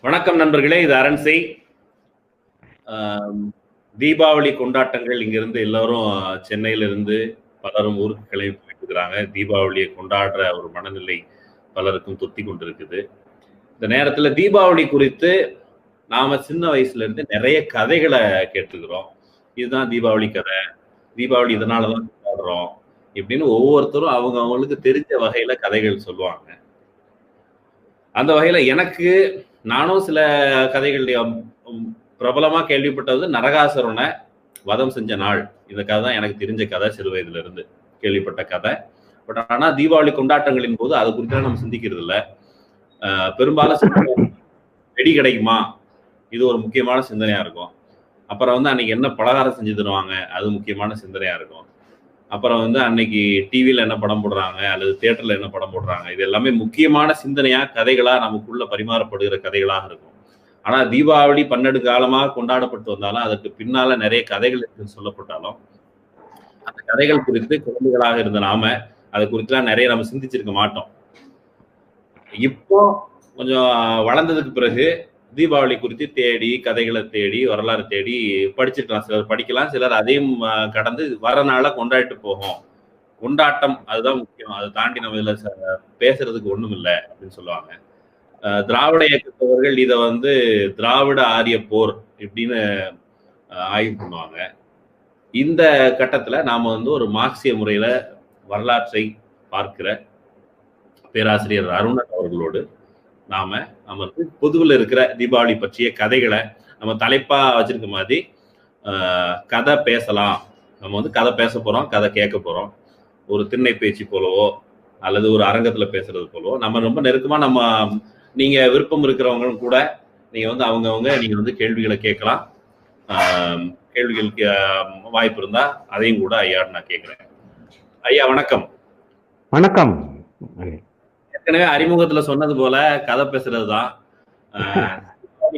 வணக்கம் நண்பர்களே, இது அரண்சை. தீபாவளி கொண்டாட்டங்கள் இங்கிருந்து எல்லாரும் சென்னையிலிருந்து பலரும் ஊருக்கு கிளம்பி போயிட்டு இருக்கிறாங்க. தீபாவளியை கொண்டாடுற ஒரு மனநிலை பலருக்கும் தொத்தி கொண்டிருக்குது. இந்த நேரத்துல தீபாவளி குறித்து நாம சின்ன வயசுல இருந்து நிறைய கதைகளை கேட்டுக்கிறோம். இதுதான் தீபாவளி கதை, தீபாவளி இதனாலதான் கொண்டாடுறோம் இப்படின்னு ஒவ்வொருத்தரும் அவங்க அவங்களுக்கு தெரிஞ்ச வகையில கதைகள் சொல்லுவாங்க. அந்த வகையில எனக்கு நானும் சில கதைகள் பிரபலமா கேள்விப்பட்டது நரகாசுரனை வதம் செஞ்ச நாள். இந்த கதை தான் எனக்கு தெரிஞ்ச கதை, சிறு வயதுல இருந்து கேள்விப்பட்ட கதை. பட் ஆனா தீபாவளி கொண்டாட்டங்களின் போது அது குறித்து நம்ம சிந்திக்கிறது இல்லை. பெரும்பாலும் வெடி கிடைக்குமா, இது ஒரு முக்கியமான சிந்தனையா இருக்கும். அப்புறம் அன்னைக்கு என்ன பலகாரம் செஞ்சு தருவாங்க, அது முக்கியமான சிந்தனையா இருக்கும். அப்புறம் அன்னைக்கு டிவியில என்ன படம் போடுறாங்க அல்லது தியேட்டர்ல என்ன படம் போடுறாங்க, இது எல்லாமே முக்கியமான சிந்தனையா கதைகளா நமக்குள்ள பரிமாறப்படுகிற கதைகளாக இருக்கும். ஆனா தீபாவளி 12 காலமாக கொண்டாடப்பட்டு வந்தாலும் அதற்கு பின்னால நிறைய கதைகள் சொல்லப்பட்டாலும் அந்த கதைகள் குறித்து குழந்தைகளாக இருந்த நாம அதை குறித்துலாம் நிறைய நம்ம சிந்திச்சிருக்க மாட்டோம். இப்போ கொஞ்சம் வளர்ந்ததுக்கு பிறகு தீபாவளி குறித்து தேடி கதைகளை தேடி வரலாறு தேடி படிச்சிருக்கலாம். சிலர் படிக்கலாம், சிலர் அதையும் கடந்து வர நாள கொண்டாடிட்டு போகும். கொண்டாட்டம் அதுதான் முக்கியம், அதை தாண்டி நம்ம இதுல பேசுறதுக்கு ஒண்ணும் இல்லை அப்படின்னு சொல்லுவாங்க. திராவிட இயக்கத்தவர்கள் இதை திராவிட ஆரிய போர் இப்படின்னு ஆய்வு பண்ணுவாங்க. இந்த கட்டத்துல நாம ஒரு மார்க்சிய முறையில வரலாற்றை பார்க்கிற பேராசிரியர் அருணன் அவர்களோடு நாம பொதுவில் இருக்கிற தீபாவளி பற்றிய கதைகளை நம்ம தலைப்பா வச்சிருக்க மாதிரி கதை பேசலாம். நம்ம கதை பேச போறோம், கதை கேட்க போறோம். ஒரு திண்ணை பேச்சு போலவோ அல்லது ஒரு அரங்கத்துல பேசுறது போலவோ நம்ம ரொம்ப நெருக்கமா நம்ம நீங்க விருப்பம் இருக்கிறவங்களும் கூட நீங்க அவங்கவுங்க நீங்க கேள்விகளை கேட்கலாம். கேள்விகளுக்கு வாய்ப்பு இருந்தா அதையும் கூட ஐயா நான் கேட்கிறேன். ஐயா வணக்கம். வணக்கம். ஏற்கனவே அறிமுகத்துல சொன்னது போல கதை பேசுறதுதான்.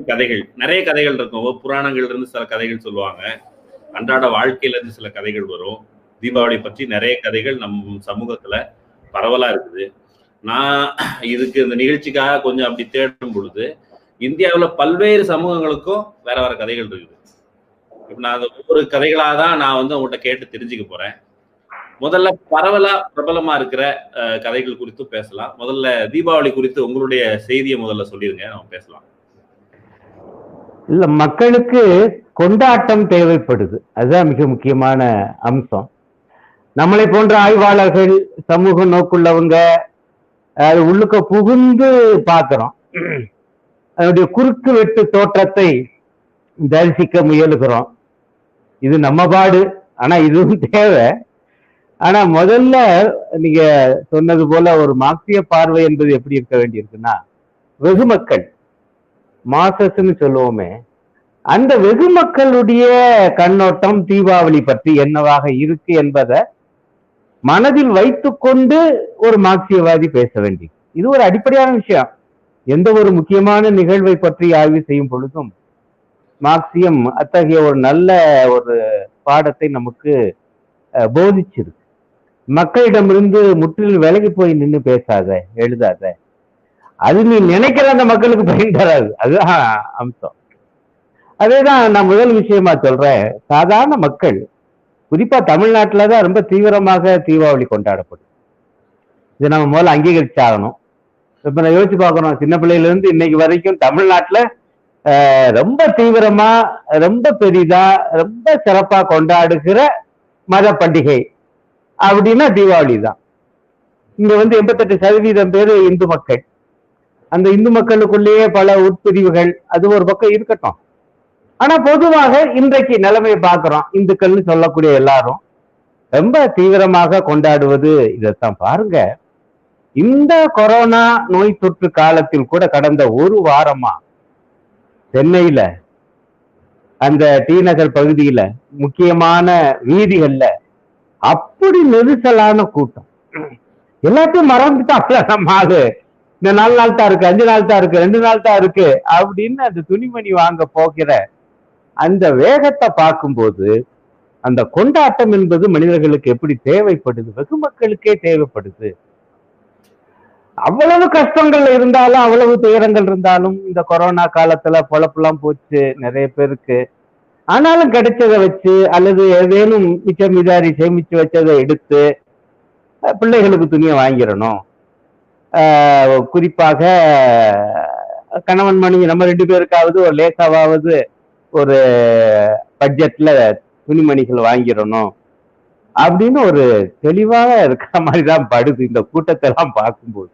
கதைகள் நிறைய கதைகள் இருக்கும். புராணங்கள்ல இருந்து சில கதைகள் சொல்லுவாங்க, அன்றாட வாழ்க்கையில இருந்து சில கதைகள் வரும். தீபாவளி பற்றி நிறைய கதைகள் நம் சமூகத்துல பரவலா இருக்குது. நான் இதுக்கு இந்த நிகழ்ச்சிக்காக கொஞ்சம் அப்படி தேடும் பொழுது இந்தியாவில் பல்வேறு சமூகங்களுக்கும் வேற வேற கதைகள் இருக்குது. இப்ப நான் அந்த ஒவ்வொரு கதைகளாதான் நான் உங்கள்கிட்ட கேட்டு தெரிஞ்சுக்க போறேன். முதல்ல பரவலா பிரபலமா இருக்கிற கதைகள் குறித்து பேசலாம். முதல்ல தீபாவளி குறித்து உங்களுடைய செய்தியை முதல்ல சொல்லிருங்க, நம்ம பேசலாம். இல்ல, மக்களுக்கு கொண்டாட்டம் தேவைப்படுது, அதுதான் மிக முக்கியமான அம்சம். நம்மளை போன்ற ஆய்வாளர்கள், சமூக நோக்குள்ளவங்க அது உள்ளுக்க புகுந்து பார்க்கிறோம். அதனுடைய குறுக்கு வெட்டு தோற்றத்தை தரிசிக்க முயலுகிறோம். இது நம்ம பாடு, ஆனா இதுவும் தேவை. ஆனா முதல்ல நீங்க சொன்னது போல ஒரு மார்க்சிய பார்வை என்பது எப்படி இருக்க வேண்டியிருக்குன்னா, வெகு மக்கள் மாசஸ்ன்னு சொல்லுவோமே, அந்த வெகு மக்களுடைய கண்ணோட்டம் தீபாவளி பற்றி என்னவாக இருக்கு என்பதை மனதில் வைத்துக்கொண்டு ஒரு மார்க்சியவாதி பேச வேண்டியது. இது ஒரு அடிப்படையான விஷயம். எந்த ஒரு முக்கியமான நிகழ்வை பற்றி ஆய்வு செய்யும் பொழுதும் மார்க்சியம் அத்தகைய ஒரு நல்ல ஒரு பாடத்தை நமக்கு போதிச்சிருக்கு. மக்களிடமிருந்து முற்றிலும் விலகி போய் நின்று பேசாத, எழுதாத, அது நீ நினைக்கிற அந்த மக்களுக்கு பயன் தராது. அதுதான் அம்சம். அதேதான் நான் முதல் விஷயமா சொல்றேன். சாதாரண மக்கள், குறிப்பா தமிழ்நாட்டுலதான் ரொம்ப தீவிரமாக தீபாவளி கொண்டாடப்படும். இதை நம்ம முதல்ல அங்கீகரிச்சாகணும். இப்ப நான் யோசிச்சு பார்க்கணும், சின்ன பிள்ளையில இருந்து இன்னைக்கு வரைக்கும் தமிழ்நாட்டுல ரொம்ப தீவிரமா, ரொம்ப பெரிதா, ரொம்ப சிறப்பா கொண்டாடுகிற மத பண்டிகை அப்படின்னா தீபாவளி தான். இங்க 88% பேர் இந்து மக்கள். அந்த இந்து மக்களுக்குள்ளேயே பல உட்பிரிவுகள், அது ஒரு பக்கம் இருக்கட்டும். ஆனா பொதுவாக இன்றைக்கு நிலைமையை பார்க்கிறோம், இந்துக்கள்னு சொல்லக்கூடிய எல்லாரும் ரொம்ப தீவிரமாக கொண்டாடுவது இதைத்தான். பாருங்க, இந்த கொரோனா நோய் தொற்று காலத்தில் கூட கடந்த ஒரு வாரமா சென்னையில அந்த டி நகர் பகுதியில முக்கியமான வீதிகள்ல அப்படி நெரிசலான கூட்டம். எல்லாத்தையும் மறந்துட்டா நம்ம ஆளு இந்த 4 நாள் தான் இருக்கு, 5 நாள் தான் இருக்கு, 2 நாள் தான் இருக்கு அப்படின்னு அந்த துணிமணி வாங்க போகிற அந்த வேகத்தை பார்க்கும்போது அந்த கொண்டாட்டம் என்பது மனிதர்களுக்கு எப்படி தேவைப்படுது, வெகு மக்களுக்கே தேவைப்படுது. அவ்வளவு கஷ்டங்கள் இருந்தாலும், அவ்வளவு துயரங்கள் இருந்தாலும், இந்த கொரோனா காலத்துல பொழப்பெல்லாம் போச்சு நிறைய பேருக்கு. ஆனாலும் கிடைச்சதை வச்சு அல்லது ஏதேனும் மிச்சம் மிதாரி சேமிச்சு வச்சதை எடுத்து பிள்ளைகளுக்கு துணியை வாங்கிடணும். குறிப்பாக கணவன் மனைவி நம்ம 2 பேருக்காவது ஒரு லேசாவது ஒரு பட்ஜெட்ல துணிமணிகள் வாங்கிடணும் அப்படின்னு ஒரு தெளிவாக இருக்கிற மாதிரிதான் படுது இந்த கூட்டத்தை எல்லாம் பார்க்கும்போது.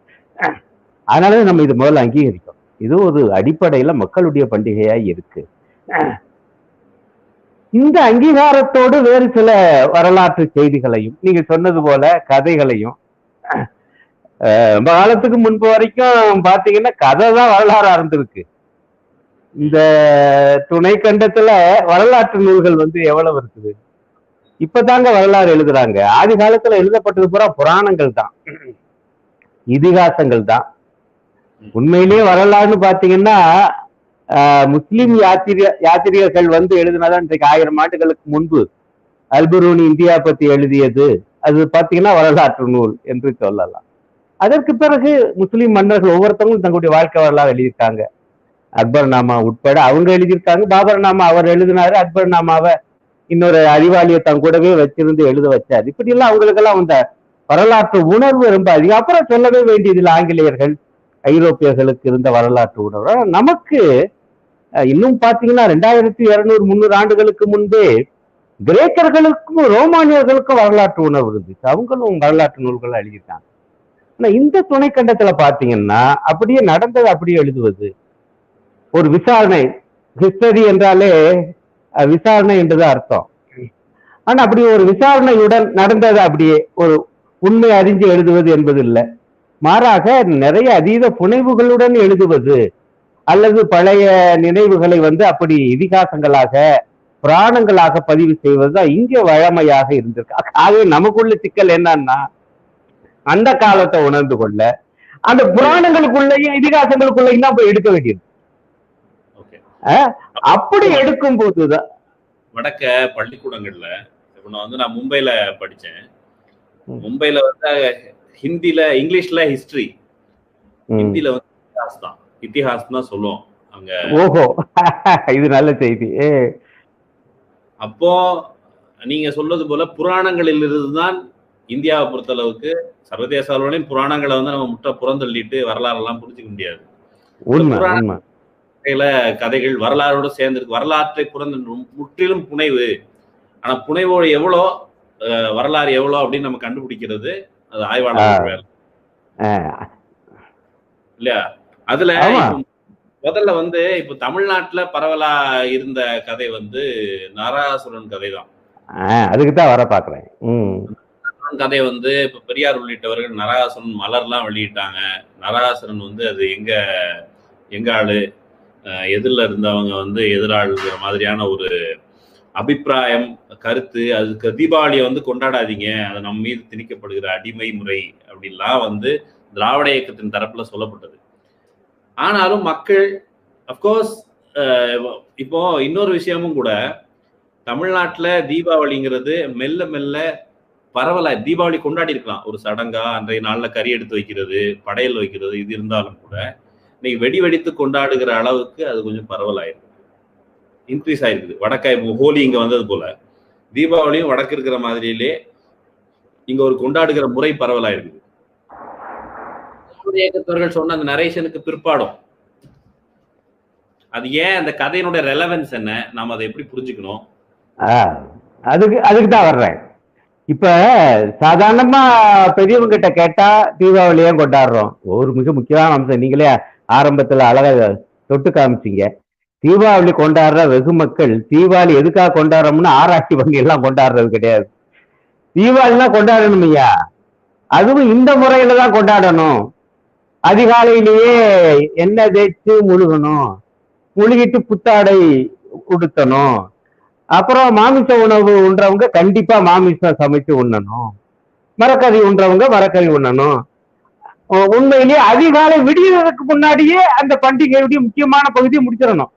அதனால நம்ம இது முதல்ல அங்கீகரிக்கும். இது ஒரு அடிப்படையில மக்களுடைய பண்டிகையா இருக்கு. இந்த அங்கீகாரத்தோடு வேறு சில வரலாற்று செய்திகளையும் நீங்க சொன்னது போல கதைகளையும், ரொம்ப காலத்துக்கு முன்பு வரைக்கும் பாத்தீங்கன்னா கதை தான் வரலாறா இருந்திருக்கு. இந்த துணை கண்டத்துல வரலாற்று நூல்கள் எவ்வளவு இருக்குது. இப்பதாங்க வரலாறு எழுதுறாங்க. ஆதி காலத்துல எழுதப்பட்டது பூரா புராணங்கள் தான், இதிகாசங்கள் தான். உண்மையிலேயே வரலாறுன்னு பாத்தீங்கன்னா முஸ்லிம் யாத்திரிகர்கள் எழுதினதான் இன்றைக்கு 1000 ஆண்டுகளுக்கு முன்பு அல்பரூனி இந்தியா பத்தி எழுதியது அது பாத்தீங்கன்னா வரலாற்று நூல் என்று சொல்லலாம். அதற்கு பிறகு முஸ்லிம் மன்னர்கள் ஒவ்வொருத்தவங்களும் தங்களுடைய வாழ்க்கை வரலாறு எழுதியிருக்காங்க. அக்பர் நாமா உட்பட அவங்க எழுதியிருக்காங்க. பாபர் நாமா அவர் எழுதினாரு, அக்பர் நாமாவை இன்னொரு அறிவாளியை தன் கூடவே வச்சிருந்து எழுத வச்சார். இப்படி எல்லாம் அவங்களுக்கெல்லாம் அந்த வரலாற்று உணர்வு ரொம்ப அதிகம். அப்புறம் சொல்லவே வேண்டியதில் ஆங்கிலேயர்கள் ஐரோப்பியர்களுக்கு இருந்த வரலாற்று உணர்வு. நமக்கு இன்னும் பாத்தீங்கன்னா 2200-300 ஆண்டுகளுக்கு முன்பே கிரேக்கர்களுக்கும் ரோமானியர்களுக்கும் வரலாற்று உணர்வு இருந்துச்சு. அவங்களும் வரலாற்று நூல்கள் எழுதிட்டாங்க. ஆனா இந்த துணைக்கண்டத்துல பாத்தீங்கன்னா அப்படியே நடந்தது அப்படியே எழுதுவது ஒரு விசாரணை. ஹிஸ்டரி என்றாலே விசாரணை என்றுதான் அர்த்தம். ஆனா அப்படி ஒரு விசாரணையுடன் நடந்தது அப்படியே ஒரு உண்மை அறிஞ்சு எழுதுவது என்பது இல்லை. மாறாக நிறைய அதீத புனைவுகளுடன் எழுதுவது அல்லது பழைய நினைவுகளை அப்படி இதிகாசங்களாக புராணங்களாக பதிவு செய்வதுதான் இங்கே வழமையாக இருந்திருக்கு. ஆகவே நமக்குள்ள சிக்கல் என்னன்னா அந்த காலத்தை உணர்ந்து கொள்ள அந்த புராணங்களுக்குள்ளேயும் இதிகாசங்களுக்குள்ளேயும் தான் போய் எடுக்க வேண்டியது. அப்படி எடுக்கும் போதுதான் வடக்க பள்ளிக்கூடங்கள்ல இப்ப நான் மும்பைல படிச்சேன். மும்பைல ஹிந்தில இங்கிலீஷ்ல ஹிஸ்டரி, ஹிந்தில இத்திஹாஸ் தான் சொல்லுவோம் அங்க. ஓஹோ, இது நல்ல செய்தி. அப்போ நீங்க சொல்றது போல புராணங்களில் இருந்துதான் இந்தியாவை பொறுத்தளவுக்கு சர்வதேச அளவிலையும் புராணங்களை நம்ம முற்ற புறந்தள்ளிட்டு வரலாறு எல்லாம் புரிஞ்சுக்க முடியாது. கதைகள் வரலாறோட சேர்ந்திருக்கு. வரலாற்றை முற்றிலும் புனைவு. ஆனா புனைவோடு எவ்வளோ வரலாறு எவ்வளோ அப்படின்னு நம்ம கண்டுபிடிக்கிறது அது ஆய்வாளர் வேலை இல்லையா? அதுல முதல்ல இப்ப தமிழ்நாட்டுல பரவலா இருந்த கதை நரகாசுரன் கதை தான். அதுக்குதான் வர பாக்குறேன். கதை இப்ப பெரியார் உள்ளிட்டவர்கள் நரகாசுரன் மலர்லாம் வெளியிட்டாங்க. நரகாசுரன் அது எங்க ஆளு, எதிரில் இருந்தவங்க எதிராளுங்கிற மாதிரியான ஒரு அபிப்பிராயம் கருத்து. அதுக்கு தீபாவளியை கொண்டாடாதீங்க, அது நம்ம மீது திணிக்கப்படுகிற அடிமை முறை அப்படின்லாம் திராவிட இயக்கத்தின் தரப்புல சொல்லப்பட்டது. ஆனாலும் மக்கள் அப்கோர்ஸ் இப்போ இன்னொரு விஷயமும் கூட, தமிழ்நாட்டுல தீபாவளிங்கிறது மெல்ல மெல்ல பரவலா தீபாவளி கொண்டாடி இருக்கலாம். ஒரு சடங்கா அன்றைய நாள்ல கறி எடுத்து வைக்கிறது, படையல் வைக்கிறது, இது இருந்தாலும் கூட இன்னைக்கு வெடி வெடித்து கொண்டாடுகிற அளவுக்கு அது கொஞ்சம் பரவலாயிருக்கு, இன்க்ரீஸ் ஆயிருக்குது. வடக்க ஹோலி இங்க வந்தது போல தீபாவளியும் வடக்கு இருக்கிற மாதிரியிலே இங்க ஒரு கொண்டாடுகிற முறை பரவலாயிருக்குது. இயக்கத்தவர்கள் சொன்ன அந்த நரேஷனுக்கு பிற்பாடும் அது ஏன், அந்த கதையினுடைய ரெலவன்ஸ் என்ன, நாம அதை எப்படி புரிஞ்சுக்கணும், அதுக்கு தான் வர்றேன். இப்ப சாதாரணமா பெரியவங்க கிட்ட கேட்டா தீபாவளி ஏன் கொண்டாடுறோம், ஒரு மிக முக்கியமான அம்சம் நீங்களே ஆரம்பத்துல அழகா தொட்டு காமிச்சிங்க. தீபாவளி கொண்டாடுற வெகு மக்கள் தீபாவளி எதுக்காக கொண்டாடுறோம்னு ஆராய்ச்சி பண்ணி எல்லாம் கொண்டாடுறது கிடையாது. தீபாவளினா கொண்டாடணும் ஐயா, அதுவும் இந்த முறையில தான் கொண்டாடணும். அதிகாலையிலேயே எண்ணெய் தேய்ச்சி முழுகணும், முழுகிட்டு புத்தாடை உடுத்தணும். அப்புறம் மாமிச உணவு உண்றவங்க கண்டிப்பா மாமிசம் சமைச்சு உண்ணணும், மரக்கறி உண்றவங்க மரக்கறி உண்ணணும். உண்மையிலேயே அதிகாலை விடியறதுக்கு முன்னாடியே அந்த பண்டிகையுடைய முக்கியமான பகுதியை முடிச்சிடணும்.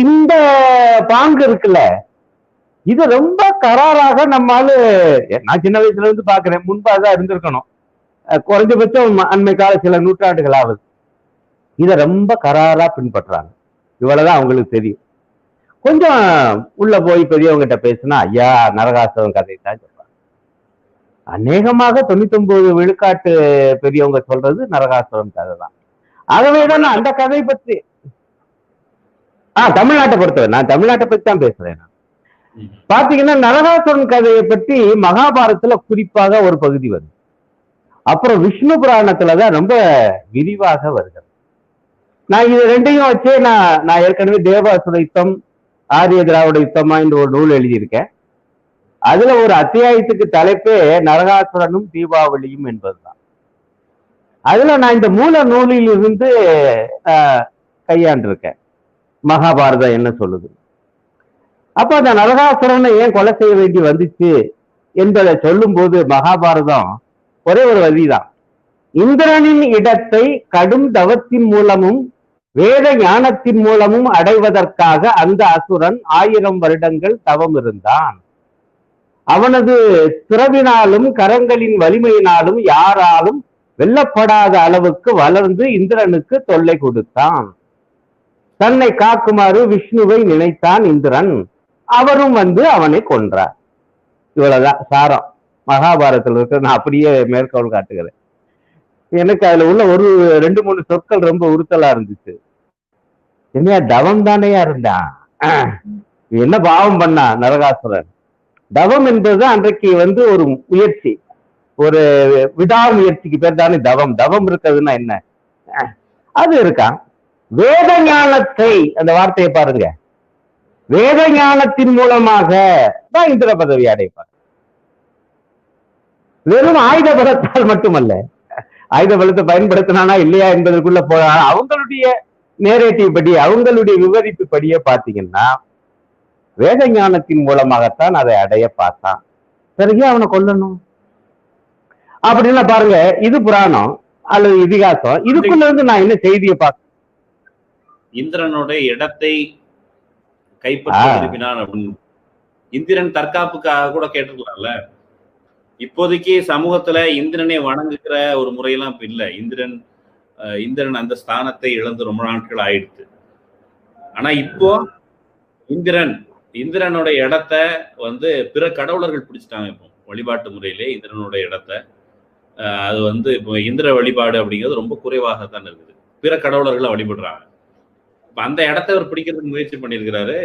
இந்த பாங்கு இருக்குல்ல, இது ரொம்ப கராராக நம்மால, நான் சின்ன வயசுல இருந்து பாக்குறேன், முன்பாதான் இருந்திருக்கணும். குறைஞ்சபட்சம் அண்மை கால சில நூற்றாண்டுகளாவது இதை ரொம்ப கராரா பின்பற்றுறாங்க. இவ்வளவுதான் அவங்களுக்கு தெரியும். கொஞ்சம் உள்ள போய் பெரியவங்கிட்ட பேசுனா ஐயா நரகாசுரன் கதை தான் சொல்றாங்க. அநேகமாக 99 விழுக்காட்டு பெரியவங்க சொல்றது நரகாசுரன் கதை தான். ஆகவேதான் நான் அந்த கதை பற்றி தமிழ்நாட்டை பொறுத்தவரை நான் தமிழ்நாட்டை பத்தி தான் பேசுறேன். பாத்தீங்கன்னா நரகாசுரன் கதையை பற்றி மகாபாரதத்துல குறிப்பாக ஒரு பகுதி வருது. அப்புறம் விஷ்ணு புராணத்துலதான் ரொம்ப விரிவாக வருகிறது. நான் இது ரெண்டையும் வச்சே நான் ஏற்கனவே தேவாசுர யுத்தம் ஆரிய திராவிட யுத்தமா என்று ஒரு நூல் எழுதியிருக்கேன். அதுல ஒரு அத்தியாயத்துக்கு தலைப்பே நரகாசுரனும் தீபாவளியும் என்பதுதான். அதுல நான் இந்த மூல நூலில் இருந்து கையாண்டிருக்கேன் மகாபாரதம் என்ன சொல்லுது. அப்ப அந்த நரகாசுரனை ஏன் கொலை செய்ய வேண்டி வந்துச்சு என்பதை சொல்லும் போது மகாபாரதம் ஒரே ஒரு வரிதான். இந்திரனின் இடத்தை கடும் தவத்தின் மூலமும் வேத ஞானத்தின் மூலமும் அடைவதற்காக அந்த அசுரன் 1000 வருடங்கள் தவம் இருந்தான். அவனது திறவினாலும் கரங்களின் வலிமையினாலும் யாராலும் வெல்லப்படாத அளவுக்கு வளர்ந்து இந்திரனுக்கு தொல்லை கொடுத்தான். தன்னை காக்குமாறு விஷ்ணுவை நினைத்தான் இந்திரன். அவரும் வந்து அவனை கொன்றார். இவ்வளவுதான் சாரம் மகாபாரதத்தில் இருக்க. நான் அப்படியே மேற்கோள் காட்டுகிறேன். எனக்கு அதுல உள்ள ஒரு 2-3 சொற்கள் ரொம்ப உறுத்தலா இருந்துச்சு. என்னையா தவம் தானேயா இருந்தான், என்ன பாவம் பண்ணா நரகாசுரன்? தவம் என்பது அன்றைக்கு வந்து ஒரு முயற்சி, ஒரு விடாமுயற்சிக்கு பேர் தானே தவம். தவம் இருக்கிறதுன்னா என்ன? அது இருக்கா. வேத ஞானத்தை, அந்த வார்த்தையை பாருங்க, வேத ஞானத்தின் மூலமாக தான் இந்திர பதவி அடைப்பார். வெறும் ஆயுத பலத்தால் மட்டுமல்ல. ஆயுத பலத்தை பயன்படுத்தினானா இல்லையா என்பதற்குள்ள போனா அவங்களுடைய நேரேட்டிவ் படி, அவங்களுடைய விவரிப்பு படியே பாத்தீங்கன்னா வேத ஞானத்தின் மூலமாகத்தான் அதை அடைய பார்த்தான். பிறகு அவனை கொல்லணும் அப்படின்னா பாருங்க, இது புராணம் அல்லது இதிகாசம். இதுக்குள்ள இருந்து நான் என்ன செய்தியை பார்க்க, இந்திரனுடைய இடத்தை கைப்பற்ற விரும்பினான் அப்படின்னு இந்திரன் தற்காப்புக்காக கூட கேட்டுக்கலாம்ல. இப்போதைக்கு சமூகத்துல இந்திரனை வணங்குகிற ஒரு முறையெல்லாம் இப்ப இல்ல. இந்திரன் அந்த ஸ்தானத்தை இழந்து ரொம்ப நாட்கள் ஆயிடுச்சு. ஆனா இப்போ இந்திரனோட இடத்த வந்து பிற கடவுளர்கள் பிடிச்சிட்டாங்க. இப்போ வழிபாட்டு முறையிலே இந்திரனோட இடத்த அது வந்து இப்போ இந்திர வழிபாடு அப்படிங்கிறது ரொம்ப குறைவாகத்தான் இருக்குது. பிற கடவுளர்களை வழிபடுறாங்க. இப்ப அந்த இடத்த அவர் பிடிக்கிறதுக்கு முயற்சி பண்ணியிருக்கிறாரு.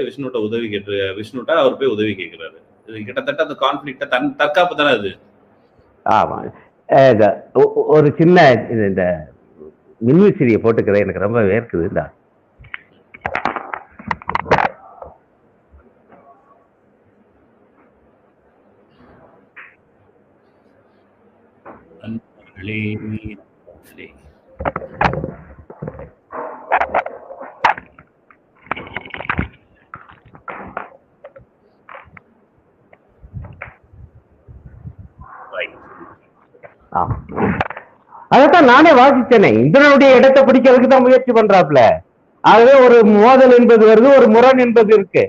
விஷ்ணுட்ட அவர் போய் உதவி கேட்கிறாரு. இது கிட்டத்தட்ட அந்த கான்ஃபிளிக்ட தற்காப்பு தானே அது. ஆமா, ஒரு சின்ன இந்த மின்விசிறியை போட்டுக்கிறேன், எனக்கு ரொம்ப வேர்க்குது. இந்த அதைத்தான் நானே வாசிச்சேனே. இந்திரனுடைய இடத்தை பிடிக்கிறதுக்கு தான் முயற்சி பண்றாப்ல. ஆகவே ஒரு மோதல் என்பது வருது, ஒரு முரண் என்பது இருக்கு.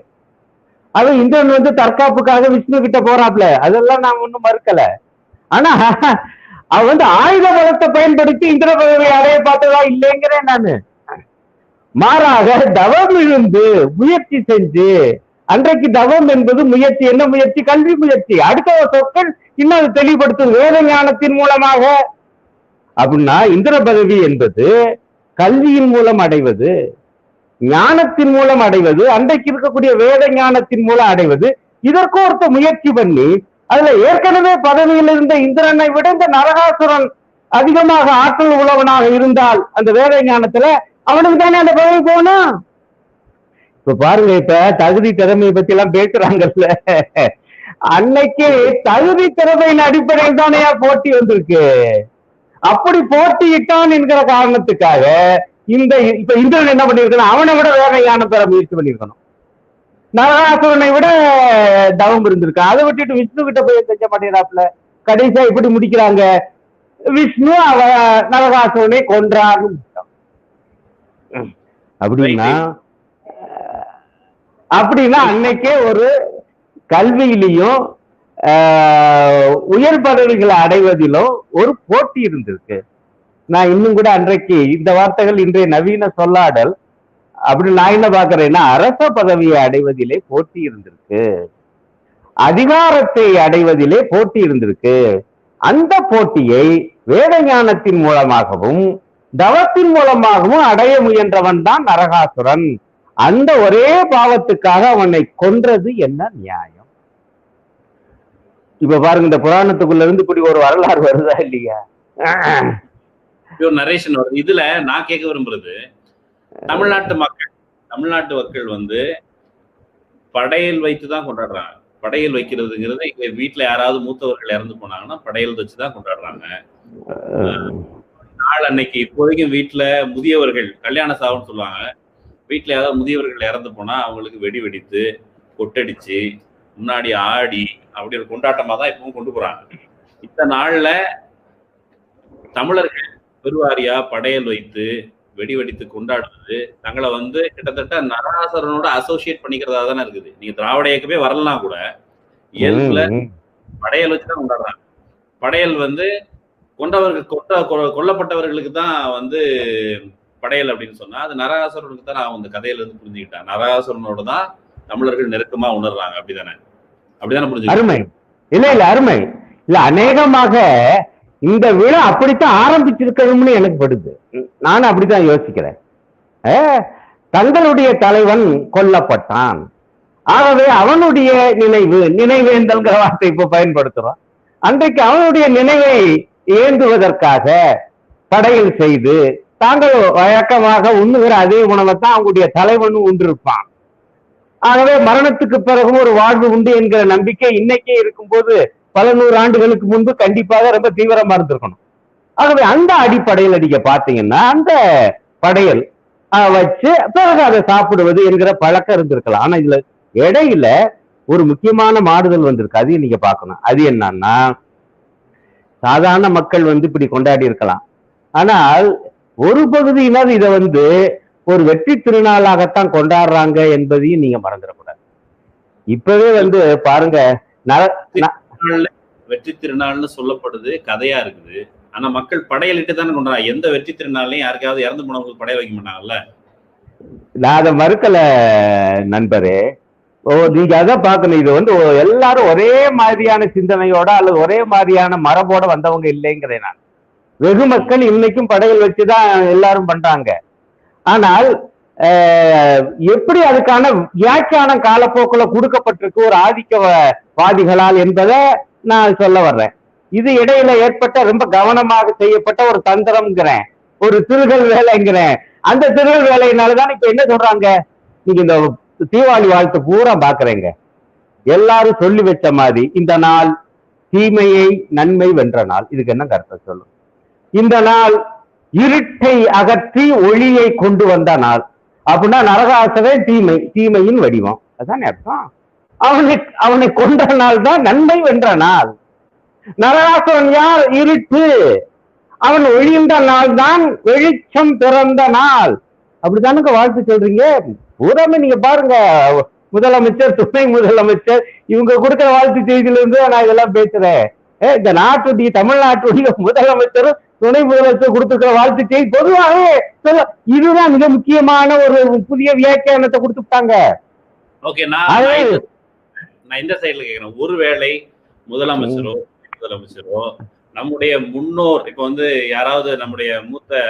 அது இந்திரன் வந்து தற்காப்புக்காக விஷ்ணு கிட்ட போறாப்ல, அதெல்லாம் நான் ஒண்ணும் மறுக்கல. ஆனா அவன் வந்து ஆயுத பலத்தை பயன்படுத்தி இந்திர பதவியை அடைய பார்த்ததா இல்லைங்கிறேன் நானு. மாறாக தவம் இருந்து முயற்சி செஞ்சு, அன்றைக்கு தவம் என்பது முயற்சி. என்ன முயற்சி? கல்வி முயற்சி. அடுத்த சொற்கள் இன்னும் அது தெளிவுபடுத்தும். வேத ஞானத்தின் மூலமாக அப்படின்னா இந்திர பதவி என்பது கல்வியின் மூலம் அடைவது, ஞானத்தின் மூலம் அடைவது, அன்றைக்கு இருக்கக்கூடிய வேத ஞானத்தின் மூலம் அடைவது. இதற்கு ஒருத்த முயற்சி பண்ணி அதுல ஏற்கனவே பதவியில் இருந்த இந்திரனை விட இந்த நரகாசுரன் அதிகமாக ஆற்றல் உள்ளவனாக இருந்தால் அந்த வேத ஞானத்துல அவனுக்கு தானே அந்த பதவி போகணும். இப்ப பாருங்க, இப்ப தகுதி திறமையை பத்தி எல்லாம் பேசுறாங்கல்ல, அன்னைக்கு தகுதி திறமையின் அடிப்படையில் தானே போட்டி வந்திருக்கு. அப்படி போட்டியிட்டான் என்கிற காரணத்துக்காக இப்ப இந்திரன் என்ன பண்ணிருக்கணும்? அவனை விட வேற ஞானம் பெற முயற்சி பண்ணிருக்கணும். நரகாசுரனை விட தவம் இருந்திருக்கான். அதை விட்டுட்டு விஷ்ணு கிட்ட போய் செஞ்ச மாட்டேங்கிறாப்புல. கடைசியா இப்படி முடிக்கிறாங்க, விஷ்ணு நரகாசுரனை கொன்றான்னு. அப்படின்னா அன்னைக்கே ஒரு கல்வியிலையும் உயர் பதவிகளை அடைவதிலோ ஒரு போட்டி இருந்திருக்கு. நான் இன்னும் கூட அன்றைக்கு இந்த வார்த்தைகள் இன்றைய நவீன சொல்லாடல். அப்படி நான் என்ன பாக்குறேன்னா, அரச பதவியை அடைவதிலே போட்டி இருந்திருக்கு, அதிகாரத்தை அடைவதிலே போட்டி இருந்திருக்கு. அந்த போட்டியை வேத ஞானத்தின் மூலமாகவும் தவத்தின் மூலமாகவும் அடைய முயன்றவன் தான் நரகாசுரன். அந்த ஒரே பாவத்துக்காக அவனை கொன்றது என்ன நியாயம்? இப்ப பாருங்க, இந்த புராணத்துக்குள்ள இருந்து இப்படி ஒரு வரலாறு வருதா இல்லையா? நரேஷன் வருது. இதுல நான் கேட்க விரும்புறது, தமிழ்நாட்டு மக்கள் வந்து படையல் வைத்துதான் கொண்டாடுறாங்க. படையல் வைக்கிறதுங்கிறது எங்க வீட்டுல யாராவது மூத்தவர்கள் இறந்து போனாங்கன்னா படையல் வச்சுதான் கொண்டாடுறாங்க. நாள் அன்னைக்கு இப்போதைக்கும் வீட்டுல முதியவர்கள் கல்யாண சாவுன்னு சொல்லுவாங்க, வீட்டுல யாராவது முதியவர்கள் இறந்து போனா அவங்களுக்கு வெடி வெடித்து கொட்டடிச்சு முன்னாடி ஆடி அப்படி ஒரு கொண்டாட்டமா தான் இப்பவும் கொண்டு போறாங்க. இந்த நாள்ல தமிழர்கள் பெருவாரியா படையல் வைத்து வெடி வெடித்து கொண்டாடுறது தங்களை வந்து கிட்டத்தட்ட நரகாசுரனோட அசோசியேட் பண்ணிக்கிறதா தானே இருக்குது. நீங்க திராவிட இயக்கமே வரலாம் கூட இயல்புல படையல் வச்சுதான் கொண்டாடுறாங்க. படையல் வந்து கொல்லப்பட்டவர்களுக்கு தான் வந்து படையல் அப்படின்னு சொன்னா அது நரகாசுரனுக்கு தான் நான் அந்த கதையில இருந்து புரிஞ்சுக்கிட்டேன். நரகாசுரனோட தான் தமிழர்கள் நெருக்கமா உணர்றாங்க. அப்படிதானே புரிஞ்சு? அருமை. இல்ல அருமை இல்ல, அநேகமாக இந்த விழா அப்படித்தான் ஆரம்பிச்சிருக்கணும்னு எனக்கு படுது. நானும் அப்படித்தான் யோசிக்கிறேன். தங்களுடைய தலைவன் கொல்லப்பட்டான், ஆகவே அவனுடைய நினைவேந்தல்ங்கிற வார்த்தை இப்ப பயன்படுத்துறோம். அன்றைக்கு அவனுடைய நினைவை ஏந்துவதற்காக படையல் செய்து தாங்கள் வழக்கமாக உண்ணுகிற அதே உணவைத்தான் அவங்களுடைய தலைவனும் உண்டிருப்பான். ஆகவே மரணத்துக்கு பிறகும் ஒரு வாழ்வு உண்டு என்கிற நம்பிக்கை இன்னைக்கே இருக்கும்போது பல நூறு ஆண்டுகளுக்கு முன்பு கண்டிப்பாக ரொம்ப தீவிரமா இருந்திருக்கணும். ஆகவே அந்த அடிப்படையில் நீங்க பாத்தீங்கன்னா அந்த படையல் வச்சு பிறகு அதை சாப்பிடுவது என்கிற பழக்கம் இருந்திருக்கலாம். ஆனா இதுல இடையில ஒரு முக்கியமான மாறுதல் வந்திருக்கு, அதையும் நீங்க பார்க்கணும். அது என்னன்னா, சாதாரண மக்கள் வந்து இப்படி கொண்டாடி இருக்கலாம், ஆனால் ஒரு பகுதியினர் இதை வந்து ஒரு வெற்றி திருநாளாகத்தான் கொண்டாடுறாங்க என்பதையும் நீங்க மறந்துடக்கூடாது. இப்பவே வந்து பாருங்க, வெற்றி திருநாள்னு சொல்லப்படுது, கதையா இருக்குது. ஆனா மக்கள் படையலிட்டு தானே கொண்டாடுறாங்க. எந்த வெற்றி திருநாள்லையும் யாருக்காவது இறந்து போனவங்களுக்கு படையல் வைக்க மாட்டாங்கல்ல. நான் அதை மறுக்கல நண்பரே. நீங்க அதான் பார்க்கணும், இது வந்து எல்லாரும் ஒரே மாதிரியான சிந்தனையோட அல்லது ஒரே மாதிரியான மரபோட வந்தவங்க இல்லைங்கிறேன் நான். வெகு மக்கள் இன்னைக்கும் படையல் வச்சுதான் எல்லாரும் பண்றாங்க. ஆனால் எப்படி அதுக்கான வியாக்கியானம் காலப்போக்கில் கொடுக்கப்பட்டிருக்கு ஒரு ஆதிக்கவாதிகளால் என்பதை நான் சொல்ல வர்றேன். இது இடையில ஏற்பட்ட ரொம்ப கவனமாக செய்யப்பட்ட ஒரு தந்திரம்ங்கிறேன், ஒரு திருகல் வேலைங்கிறேன். அந்த திருகல் வேலையினாலதான் இப்ப என்ன சொல்றாங்க, நீங்க இந்த தீபாவளி வாழ்த்து பூரா பாக்குறேங்க, எல்லாரும் சொல்லி வச்ச மாதிரி இந்த நாள் தீமையை நன்மை வென்ற நாள். இதுக்கு என்ன கருத்தை சொல்லும்? இந்த நாள் இருட்டை அகற்றி ஒளியை கொண்டு வந்த நாள். அப்படின்னா நரகாசுரன் தீமையின் வடிவம், அதான் அர்த்தம். அவனை கொன்ற நாள் தான் நன்மை வென்ற நாள். நரகாசுரன் யார்? இருட்டு. அவன் ஒழிந்த நாள் தான் வெளிச்சம் பிறந்த நாள். அப்படித்தானுங்க வாழ்த்து சொல்றீங்க. பூராமே நீங்க பாருங்க, முதலமைச்சர், துணை முதலமைச்சர் இவங்க கொடுக்கிற வாழ்த்து செய்தியில இருந்து நான் இதெல்லாம் பேசுறேன். இந்த நாட்டுடைய தமிழ்நாட்டுடைய முதலமைச்சரும் துணை முதலமைச்சர் கொடுத்துருக்கிற வாழ்த்து செய்தி பொதுவாகவே இதுதான் மிக முக்கியமான ஒரு புதிய வியாக்கியானத்தை கொடுத்துட்டாங்க. ஓகே, நான் இந்த சைடுல கேக்குறேன். ஒருவேளை முதலமைச்சரோ நம்முடைய முன்னோர், இப்ப வந்து யாராவது நம்முடைய மூத்த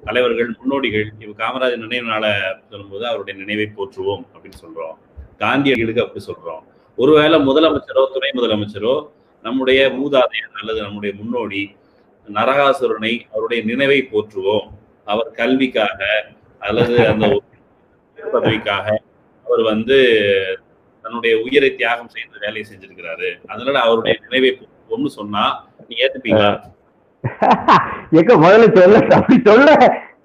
தலைவர்கள், முன்னோடிகள், இப்ப காமராஜர் நினைவு நாள சொல்லும்போது அவருடைய நினைவை போற்றுவோம் அப்படின்னு சொல்றோம், காந்தியடிகளுக்கு அப்படி சொல்றோம். ஒருவேளை முதலமைச்சரோ துணை முதலமைச்சரோ நம்முடைய மூதாதையர் அல்லது நம்முடைய முன்னோடி நரகாசுரனை, அவருடைய நினைவை போற்றுவோம், அவர் கல்விக்காக அல்லது அந்த பதவிக்காக அவர் வந்து தன்னுடைய உயிரை தியாகம் செய்து வேலையை செஞ்சிருக்கிறாரு, அதனால அவருடைய நினைவை போற்றுவோம்னு சொன்னா நீ ஏத்துப்பீங்களா? முதல்ல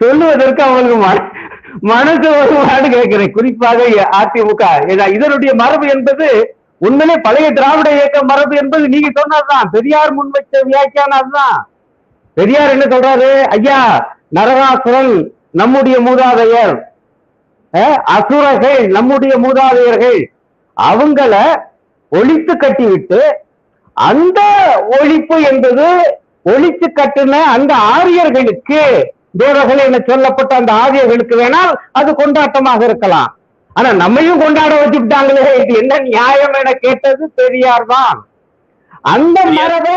சொல்லுவதற்கு அவங்களுக்கு மனசு வருமானு கேட்கிறேன். குறிப்பாக அதிமுக இதனுடைய மரபு என்பது உண்மையிலே பழைய திராவிட இயக்க மரபு என்பது நீங்க சொன்னதுதான். பெரியார் முன்வைத்த வியாக்கியானம் அதுதான். பெரியார் என்ன சொல்றாரு? ஐயா, நரகாசுரன் நம்முடைய மூதாதையர், அசுரர்கள் நம்முடைய மூதாதையர்கள், அவங்கள ஒழித்து கட்டிவிட்டு அந்த ஒழிப்பு என்பது ஒழித்து கட்டின அந்த ஆரியர்களுக்கு, தேவர்கள் என சொல்லப்பட்ட அந்த ஆரியர்களுக்கு வேணால் அது கொண்டாட்டமாக இருக்கலாம். ஆனா நம்மையும் கொண்டாட வச்சுட்டாங்களே, இது என்ன நியாயம் என கேட்டது பெரியார் தான். அந்த மரபை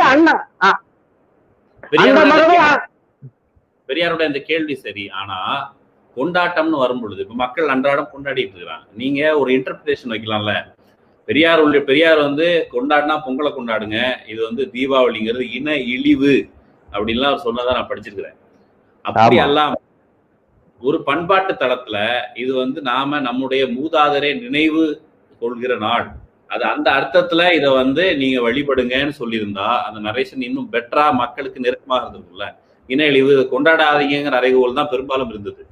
பெரியாரோட இந்த கேள்வி சரி. ஆனா கொண்டாட்டம்னு வரும் பொழுது இப்ப மக்கள் அன்றாடம் கொண்டாடிட்டு இருக்கிறாங்க. நீங்க ஒரு இன்டர்பிரேஷன் வைக்கலாம்ல. பெரியார் வந்து கொண்டாடினா பொங்கலை கொண்டாடுங்க, இது வந்து தீபாவளிங்கிறது இன இழிவு அப்படின்லாம் அவர் சொன்னதான் நான் படிச்சிருக்கிறேன். அப்படி எல்லாம் ஒரு பண்பாட்டு தளத்துல இது வந்து நாம நம்முடைய மூதாதரை நினைவு கொள்கிற நாள், அது அந்த அர்த்தத்துல இதை வந்து நீங்க வழிபடுங்கன்னு சொல்லியிருந்தா அந்த நரேஷன் இன்னும் பெட்டரா மக்களுக்கு நெருக்கமாக இருந்திருக்குல்ல. இன இழிவு கொண்டாடாதீங்கிற அறைகோல் தான் பெரும்பாலும் இருந்தது.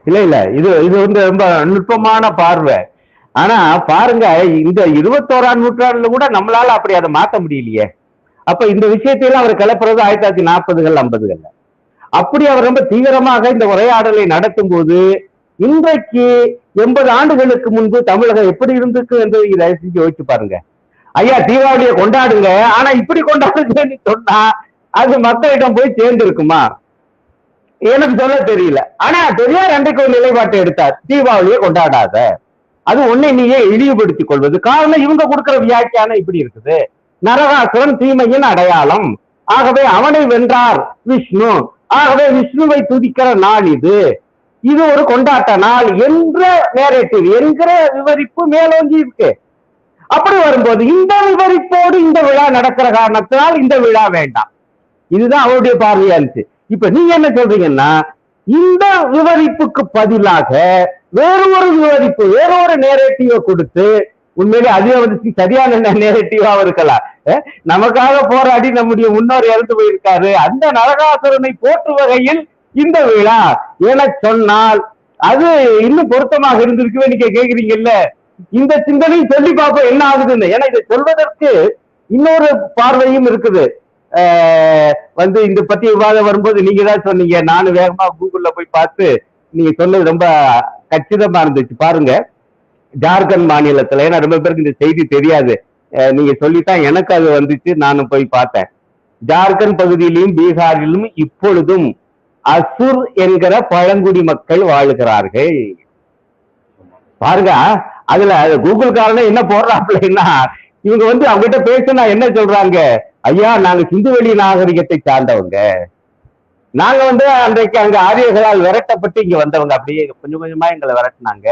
இல்ல இது வந்து ரொம்ப நுட்பமான பார்வை. ஆனா பாருங்க, இந்த 21ஆம் நூற்றாண்டுல கூட நம்மளால அப்படி அதை மாத்த முடியலையே. அப்ப இந்த விஷயத்தையெல்லாம் அவர் கிளப்புறது 1940கள் 50கள். அப்படி அவர் ரொம்ப தீவிரமாக இந்த உரையாடலை நடத்தும் போது இன்றைக்கு 80 ஆண்டுகளுக்கு முன்பு தமிழகம் எப்படி இருந்திருக்கு என்று இதை செஞ்சு யோசிச்சு பாருங்க. ஐயா தீபாவளியை கொண்டாடுங்க, ஆனா இப்படி கொண்டாடுங்கன்னு சொன்னா அது மக்களிடம் போய் சேர்ந்து இருக்குமா? எனக்கு சொல்ல தெரியல. ஆனா பெரியார் அன்றைக்கு ஒரு நிலைப்பாட்டை எடுத்தார், தீபாவளியை கொண்டாடாத, அது ஒன்னை நீயே இழிவுபடுத்திக் கொள்வது. காரணம் இவங்க கொடுக்கிற வியாக்கியானம் இப்படி இருக்குது. நரகாசுரன் தீமையின் அடையாளம், ஆகவே அவனை வென்றார் விஷ்ணு, ஆகவே விஷ்ணுவை துதிக்கிற நாள் இது, இது ஒரு கொண்டாட்ட நாள் என்ற நேரேட்டிவ் என்கிற விவரிப்பு மேலோங்கி இருக்கு. அப்படி வரும்போது இந்த விவரிப்போடு இந்த விழா நடக்கிற காரணத்தினால் இந்த விழா வேண்டாம், இதுதான் அவருடைய பார்வையா இருந்துச்சு. இப்ப நீங்க என்ன சொல்றீங்கன்னா, இந்த விவரிப்புக்கு பதிலாக வேற ஒரு விவரிப்பு, வேற ஒரு நேரேட்டிவை கொடுத்து, உண்மையிலே அதே வந்து சரியான நேரேட்டிவா இருக்கலாம். நமக்காக போராடி நம்முடைய முன்னோர் இறந்து போயிருக்காரு, அந்த நரகாசுரனை போற்று வகையில் இந்த விழா என சொன்னால் அது இன்னும் பொருத்தமாக இருந்திருக்குவே. நீங்க கேக்குறீங்கல்ல, இந்த சிந்தனை சொல்லி பார்ப்போம் என்ன ஆகுதுன்னு. ஏன்னா இதை சொல்வதற்கு இன்னொரு பார்வையும் இருக்குது. வந்து இந்த பத்தி விவாதம் வரும்போது நீங்க தான் சொன்னீங்க, நானும் வேகமா கூகுள்ல போய் பார்த்து நீங்க சொன்னது ரொம்ப கச்சிதமா இருந்துச்சு. பாருங்க, ஜார்க்கண்ட் மாநிலத்துல, ஏன்னா ரொம்ப பேருக்கு இந்த செய்தி தெரியாது, நீங்க சொல்லித்தான் எனக்கு அது வந்துச்சு, நானும் போய் பார்த்தேன். ஜார்க்கண்ட் பகுதியிலும் பீகாரிலும் இப்பொழுதும் அசுர் என்கிற பழங்குடி மக்கள் வாழுகிறார்கள். பாருங்க, அதுல கூகுள் காரணம் என்ன போடுறாப்லன்னா, இவங்க வந்து அவங்ககிட்ட பேசினா என்ன சொல்றாங்க, ஐயா நாங்க சிந்துவெளி நாகரிகத்தை சார்ந்தவங்க, நாங்க வந்து அன்றைக்கு அங்க ஆரியர்களால் விரட்டப்பட்டு இங்க வந்தவங்க, அப்படியே கொஞ்சம் கொஞ்சமா எங்களை விரட்டினாங்க,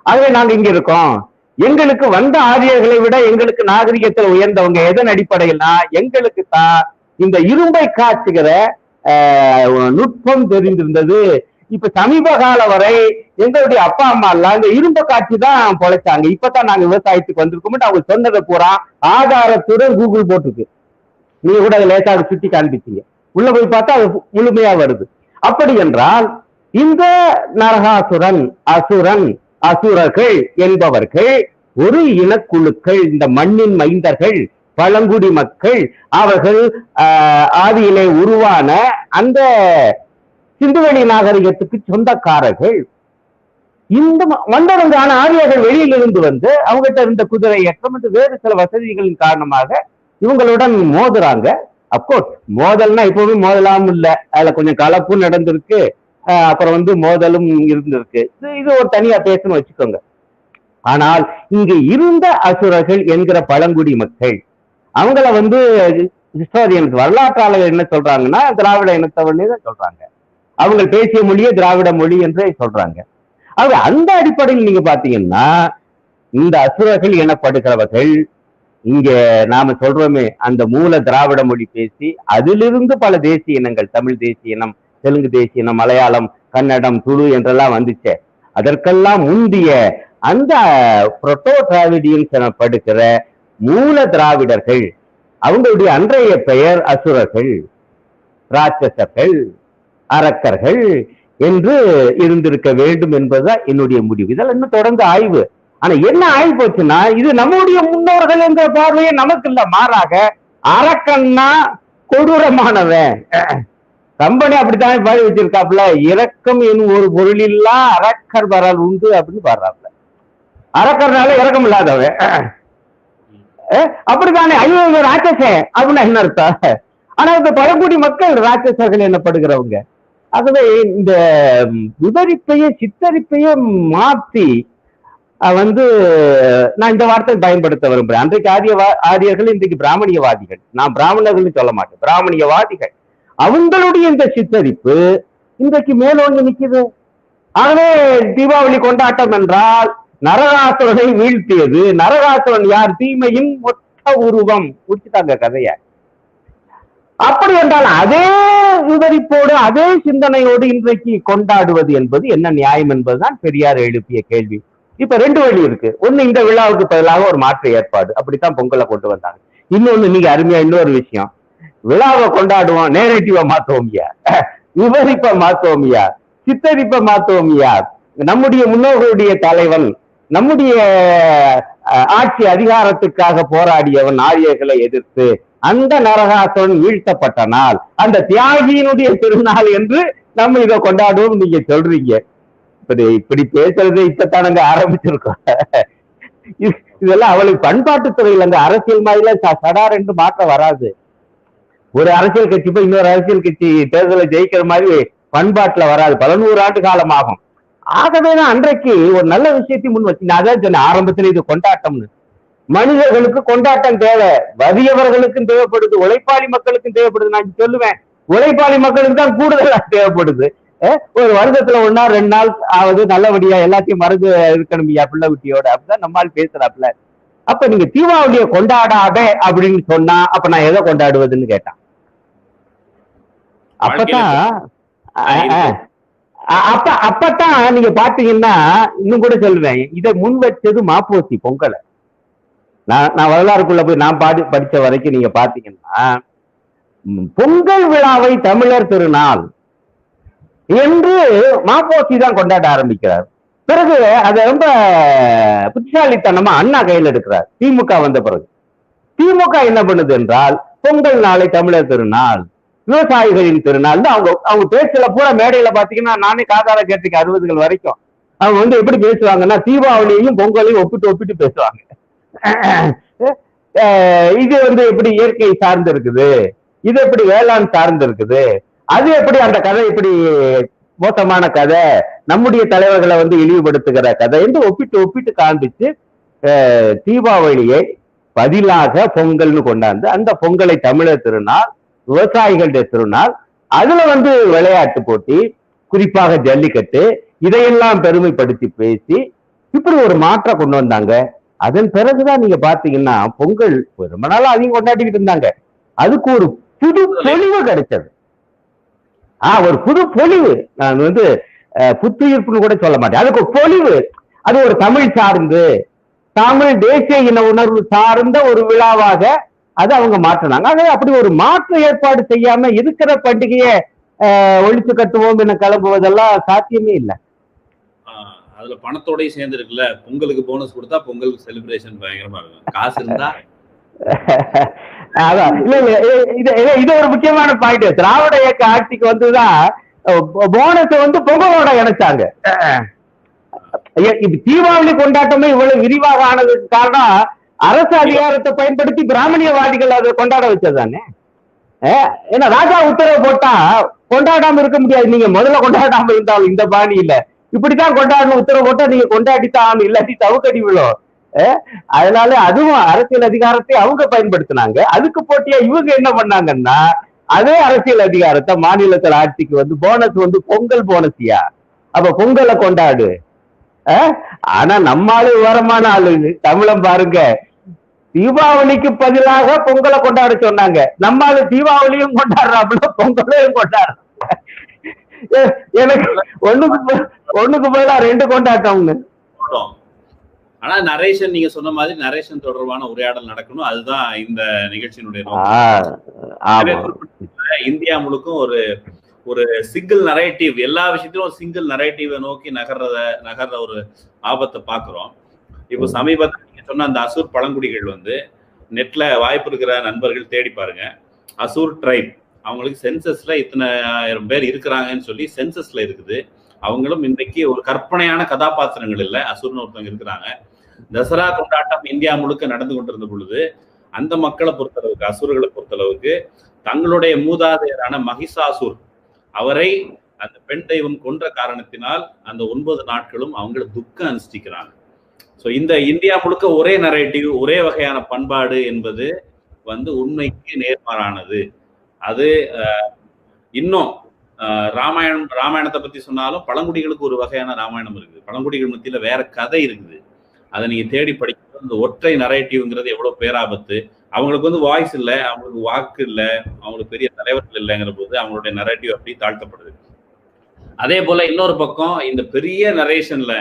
ஆகவே நாங்க இங்க இருக்கோம், எங்களுக்கு வந்த ஆரியர்களை விட எங்களுக்கு நாகரிகத்தில் உயர்ந்தவங்க. எதன் அடிப்படையில்னா எங்களுக்கு தான் இந்த இரும்பை காய்ச்சுகிற நுட்பம் தெரிந்திருந்தது. இப்ப சமீப கால வரை எங்களுடைய அப்பா அம்மா எல்லாம் இந்த இரும்பை காட்சி தான் பொழைச்சாங்க, இப்பதான் நாங்க விவசாயத்துக்கு வந்திருக்கோம். அவங்க சொன்னதை பூரா ஆதாரத்துடன் கூகுள் போட்டுருக்கு, நீங்க கூட அதை லேசாக சுட்டி காண்பிச்சீங்க, உள்ள போய் பார்த்தா அது முழுமையா வருது. அப்படி என்றால் இந்த நரகாசுரன், அசுரன், அசுரர்கள் என்பவர்கள் ஒரு இனக்குழுக்கள், இந்த மண்ணின் மைந்தர்கள், பழங்குடி மக்கள், அவர்கள் ஆதியிலே உருவான அந்த சிந்துவெளி நாகரிகத்துக்கு சொந்தக்காரர்கள். இந்த வந்தவங்க ஆன ஆரியர்கள் வெளியிலிருந்து வந்து அவங்ககிட்ட இருந்த குதிரை ஏற்றம் மற்றும் வேறு சில வசதிகளின் காரணமாக இவங்களுடன் மோதுறாங்க. அப்கோர்ஸ் மோதல்னா இப்பவுமே மோதலாம இல்லை, அதுல கொஞ்சம் கலப்பும் நடந்திருக்கு, அப்புறம் வந்து மோதலும் இருந்திருக்கு, இது ஒரு தனியா பேசணும் வச்சுக்கோங்க. ஆனால் இங்கு இருந்த அசுரர்கள் என்கிற பழங்குடி மக்கள், அவங்கள வந்து ஹிஸ்டோரியன்ஸ், வரலாற்றாளர்கள் என்ன சொல்றாங்கன்னா திராவிட இனத்தவர்களே தான் சொல்றாங்க, அவங்க பேசிய மொழியே திராவிட மொழி என்று சொல்றாங்க. ஆக அந்த அடிப்படையில் நீங்க பாத்தீங்கன்னா இந்த அசுரர்கள் எனப்படுகிறவர்கள் இங்க நாம சொல்றோமே அந்த மூல திராவிட மொழி பேசி அதிலிருந்து பல தேசிய இனங்கள், தமிழ் தேசிய இனம், தெலுங்கு தேசிய இனம், மலையாளம், கன்னடம், துளு என்றெல்லாம் வந்துச்சு. அதற்கெல்லாம் முந்திய அந்த புரோட்டோ டிராவிடியன்ஸ் எனப்படுகிற மூல திராவிடர்கள், அவங்களுடைய அன்றைய பெயர் அசுரர்கள், ராட்சசர்கள், அரக்கர்கள் என்று இருந்திருக்க வேண்டும் என்பதுதான் என்னுடைய முடிவு. இதெல்லாம் இன்னும் தொடர்ந்து ஆய்வு. ஆனா என்ன ஆகி போச்சுன்னா, இது நம்முடைய முன்னோர்கள் என்ற பார்வையை நமக்கு இல்ல, மாறாக அரக்கன்னா கொடூரமானவன். கம்பெனி அப்படித்தான் பாடி வச்சிருக்காப்புல, இரக்கம் என்னும் ஒரு பொருளில்லா அரக்கர் வரல் உண்டு அப்படின்னு பாடுறாப்புல. அரக்கர்னால இரக்கம் இல்லாதவன். அப்படித்தானே? ஐயோ ராட்சச அப்படின்னா என்ன அர்த்தம்? ஆனா இந்த பழங்குடி மக்கள் ராட்சசர்கள் எனப்படுகிறவங்க. ஆகவே இந்த விவரிப்பையும் சித்தரிப்பையும் மாத்தி வந்து நான் இந்த வார்த்தை பயன்படுத்த விரும்புறேன். அன்றைக்கு ஆரியர்கள், இன்றைக்கு பிராமணியவாதிகள். நான் பிராமணர்கள் சொல்ல மாட்டேன், பிராமணியவாதிகள். அவங்களுடைய இந்த சித்தரிப்பு இன்றைக்கு மேலோங்கி நிக்குது. ஆகவே தீபாவளி கொண்டாட்டம் என்றால் நரகாசுரனை வீழ்த்தியது. நரகாசுரன் யார்? தீமையின் மொத்த உருவம். முடிச்சுட்டாங்க கதைய. அப்படி என்றால் அதே விவரிப்போடு அதே சிந்தனையோடு இன்றைக்கு கொண்டாடுவது என்பது என்ன நியாயம் என்பதுதான் பெரியார் எழுப்பிய கேள்வி. இப்ப ரெண்டு வழி இருக்கு. ஒண்ணு, இந்த விழாவுக்கு பதிலாக ஒரு மாற்று ஏற்பாடு. அப்படித்தான் பொங்கலை கொண்டு வந்தாங்க. இன்னொன்னு, நீங்க அருமையா இன்னொரு விஷயம், விழாவை கொண்டாடுவோம், நேரடிவா மாத்துவோம்யா, விவரிப்ப மாத்துவோம்யா, சித்தரிப்ப மாத்துவோம்யா. நம்முடைய முன்னோர்களுடைய தலைவன், நம்முடைய ஆட்சி அதிகாரத்துக்காக போராடியவன், ஆரியர்களை எதிர்த்து அந்த நரகாசுரன் வீழ்த்தப்பட்ட நாள், அந்த தியாகியினுடைய திருநாள் என்று நம்ம இதை கொண்டாடுவோம். நீங்க சொல்றீங்க. இப்படி பேசுறது இப்பத்தானங்க ஆரம்பிச்சிருக்கோம். இதெல்லாம் அவளுக்கு பண்பாட்டு துறையில் அங்க அரசியல் மாதிரில சடார் என்று மாற்றம் வராது. ஒரு அரசியல் கட்சி போய் இன்னொரு அரசியல் கட்சி தேர்தலை ஜெயிக்கிற மாதிரி பண்பாட்டுல வராது. பல 100 ஆண்டு காலம் ஆகும். ஆகவேதான் அன்றைக்கு ஒரு நல்ல விஷயத்தை முன் வச்சு, நான் அதான் சொன்னேன் ஆரம்பத்துல, இது கொண்டாட்டம்னு. மனிதர்களுக்கு கொண்டாட்டம் தேவை, வறியவர்களுக்கும் தேவைப்படுது, உழைப்பாளி மக்களுக்கும் தேவைப்படுது. நான் சொல்லுவேன், உழைப்பாளி மக்களுக்கு தான் கூடுதலா தேவைப்படுது. ஒரு வருடத்துல 1 நாள் 2 நாள் ஆவது நல்லபடியா எல்லாத்தையும் மறந்து இருக்கணும்யா பிள்ளை குட்டியோட. அப்படிதான் நம்மால் பேசுறாப்புல. அப்ப நீங்க தீபாவளியை கொண்டாடாத அப்படின்னு சொன்னா அப்ப நான் எதை கொண்டாடுவதுன்னு கேட்டான். அப்பதான் நீங்க பாத்தீங்கன்னா, இன்னும் கூட சொல்லுவேன், இதை முன் வச்சது மாப்போசி பொங்கலை. நான் வரலாறுக்குள்ள போய் நான் படிச்ச வரைக்கும் நீங்க பாத்தீங்கன்னா, பொங்கல் விழாவை தமிழர் திருநாள் என்று மாப்போசி தான் கொண்டாட ஆரம்பிக்கிறார். பிறகு அதை ரொம்ப புத்திசாலித்தனமா அண்ணா கையில் எடுக்கிறார். திமுக வந்த பிறகு திமுக என்ன பண்ணுது என்றால், பொங்கல் நாளை தமிழர் திருநாள், விவசாயிகளின் திருநாள். அவங்க பேச்சுல பூரா மேடையில பாத்தீங்கன்னா, நானே காதால கேட்டிருக்கேன் 60கள் வரைக்கும். அவங்க வந்து எப்படி பேசுவாங்கன்னா, தீபாவளியையும் பொங்கலையும் ஒப்பிட்டு பேசுவாங்க. இது வந்து எப்படி இயற்கை சார்ந்து இருக்குது, இது எப்படி வேளாண் சார்ந்து இருக்குது, அது எப்படி அந்த கதை இப்படி மோசமான கதை, நம்முடைய தலைவர்களை வந்து இழிவுபடுத்துகிற கதை என்று ஒப்பிட்டு காண்பிச்சு தீபாவளியை பதிலாக பொங்கல்னு கொண்டாந்து, அந்த பொங்கலை தமிழர் திருநாள், விவசாயிகளுடைய திருநாள், அதுல வந்து விளையாட்டு போட்டி, குறிப்பாக ஜல்லிக்கட்டு, இதையெல்லாம் பெருமைப்படுத்தி பேசி இப்படி ஒரு மாற்றம் கொண்டு வந்தாங்க. அதன் பிறகுதான் நீங்க பாத்தீங்கன்னா பொங்கல் ரொம்ப நாளா அதையும் கொண்டாடிக்கிட்டு இருந்தாங்க. அதுக்கு ஒரு புது பொலிவு கிடைச்சது. ஒரு புது பொலிவு. நான் வந்து புத்துயிர்ப்புன்னு கூட சொல்ல மாட்டேன், அதுக்கு ஒரு பொலிவு. அது ஒரு தமிழ் சார்ந்து, தமிழ் தேசிய இன உணர்வு சார்ந்த ஒரு விழாவாக அது அவங்க மாற்றினாங்க. ஆகவே அப்படி ஒரு மாற்று ஏற்பாடு செய்யாம இருக்கிற பண்டிகையை ஒழிச்சு கட்டுவோம் என கிளம்புவதெல்லாம் சாத்தியமே இல்லை. அதுல பணத்தோடய சேர்ந்து இருக்குல்ல, பொங்கலுக்கு போனஸ் கொடுத்தா பொங்கலுக்கு செலிப்ரேஷன் பயங்கரமா இருக்கும், காசு இருந்தா. அதான் இது ஒரு முக்கியமான பாயிண்ட். திராவிட இயக்க ஆட்சிக்கு வந்துதான் போனஸை வந்து பொங்கலோட இணைச்சாங்க. தீபாவளி கொண்டாட்டமே இவ்வளவு விரிவாக ஆனதுக்கு காரணம் அரசு அதிகாரத்தை பயன்படுத்தி பிராமணியவாதிகள் அதை கொண்டாட வச்சதானே. ஏன்னா ராஜா உத்தரவு போட்டா கொண்டாடாம இருக்க முடியாது. நீங்க முதல்ல கொண்டாடாம இருந்தாலும் இந்த பாணியில இப்படித்தான் கொண்டாடணும் உத்தரவு போட்டா நீங்க கொண்டாடித்தான், இல்லாட்டி தவுக்கடி விழும். அதனால அதுவும் அரசியல் அதிகாரத்தை அவங்க பயன்படுத்தினாங்க. அதுக்கு போட்டியா இவங்க என்ன பண்ணாங்கன்னா, அதே அரசியல் அதிகாரத்தை மாநிலத்தில் ஆட்சிக்கு வந்து போனஸ் வந்து பொங்கல் போனஸியா, அப்ப பொங்கலை கொண்டாடு. ஆனா நம்மாளு விவரமான ஆளு தமிழம் பாருங்க, தீபாவளிக்கு பதிலாக பொங்கலை கொண்டாட சொன்னாங்க. நம்மால தீபாவளியும் கொண்டாடுறாப்புல பொங்கலையும் கொண்டாடுறாங்க. எனக்கு ஒண்ணுக்கு பதிலா 2 கொண்டாட்டம்னு. ஆனா நரேஷன், நீங்க சொன்ன மாதிரி நரேஷன் தொடர்பான உரையாடல் நடக்கணும். அதுதான் இந்த நிகழ்ச்சியினுடைய இந்தியா முழுக்கும் ஒரு சிங்கிள் நரேட்டிவ், எல்லா விஷயத்திலும் சிங்கிள் நரேட்டிவை நோக்கி நகர்ற ஒரு ஆபத்தை பாக்குறோம். இப்போ சமீபத்தில் நீங்க சொன்ன அந்த அசூர் பழங்குடிகள் வந்து நெட்ல வாய்ப்பு இருக்கிற நண்பர்கள் தேடி பாருங்க. அசூர் ட்ரைப், அவங்களுக்கு சென்சஸ்ல இத்தனை 1000 பேர் இருக்கிறாங்கன்னு சொல்லி சென்சஸ்ல இருக்குது. அவங்களும் இன்றைக்கு ஒரு கற்பனையான கதாபாத்திரங்கள் இல்லை, அசூர்னு ஒருத்தவங்க இருக்கிறாங்க. தசரா கொண்டாட்டம் இந்தியா முழுக்க நடந்து கொண்டிருந்த பொழுது அந்த மக்களை பொறுத்தளவுக்கு, அசுரர்களை பொறுத்தளவுக்கு, தங்களுடைய மூதாதையரான மகிஷாசுர் அவரை அந்த பெண் தெய்வம் கொன்ற காரணத்தினால் அந்த 9 நாட்களும் அவங்கள துக்கம் அனுஷ்டிக்கிறாங்க. ஸோ இந்த இந்தியா முழுக்க ஒரே நரேட்டிவ், ஒரே வகையான பண்பாடு என்பது உண்மைக்கு நேர்மாறானது. அது இன்னும் ராமாயணத்தை பத்தி சொன்னாலும் பழங்குடிகளுக்கு ஒரு வகையான ராமாயணம் இருக்குது. பழங்குடிகள் மத்தியில வேற கதை இருக்குது. அதை நீங்க தேடி படிக்கிறது இந்த ஒற்றை நரேட்டிவ்ங்கிறது எவ்வளவு பேராபத்து. அவங்களுக்கு வாய்ஸ் இல்லை, அவங்களுக்கு வாக்கு இல்லை, அவங்களுக்கு பெரிய தலைவர்கள் இல்லைங்கிற போது அவங்களுடைய நரேட்டிவ் அப்படி தாழ்த்தப்படுது. அதே போல இன்னொரு பக்கம் இந்த பெரிய நரேஷன்ல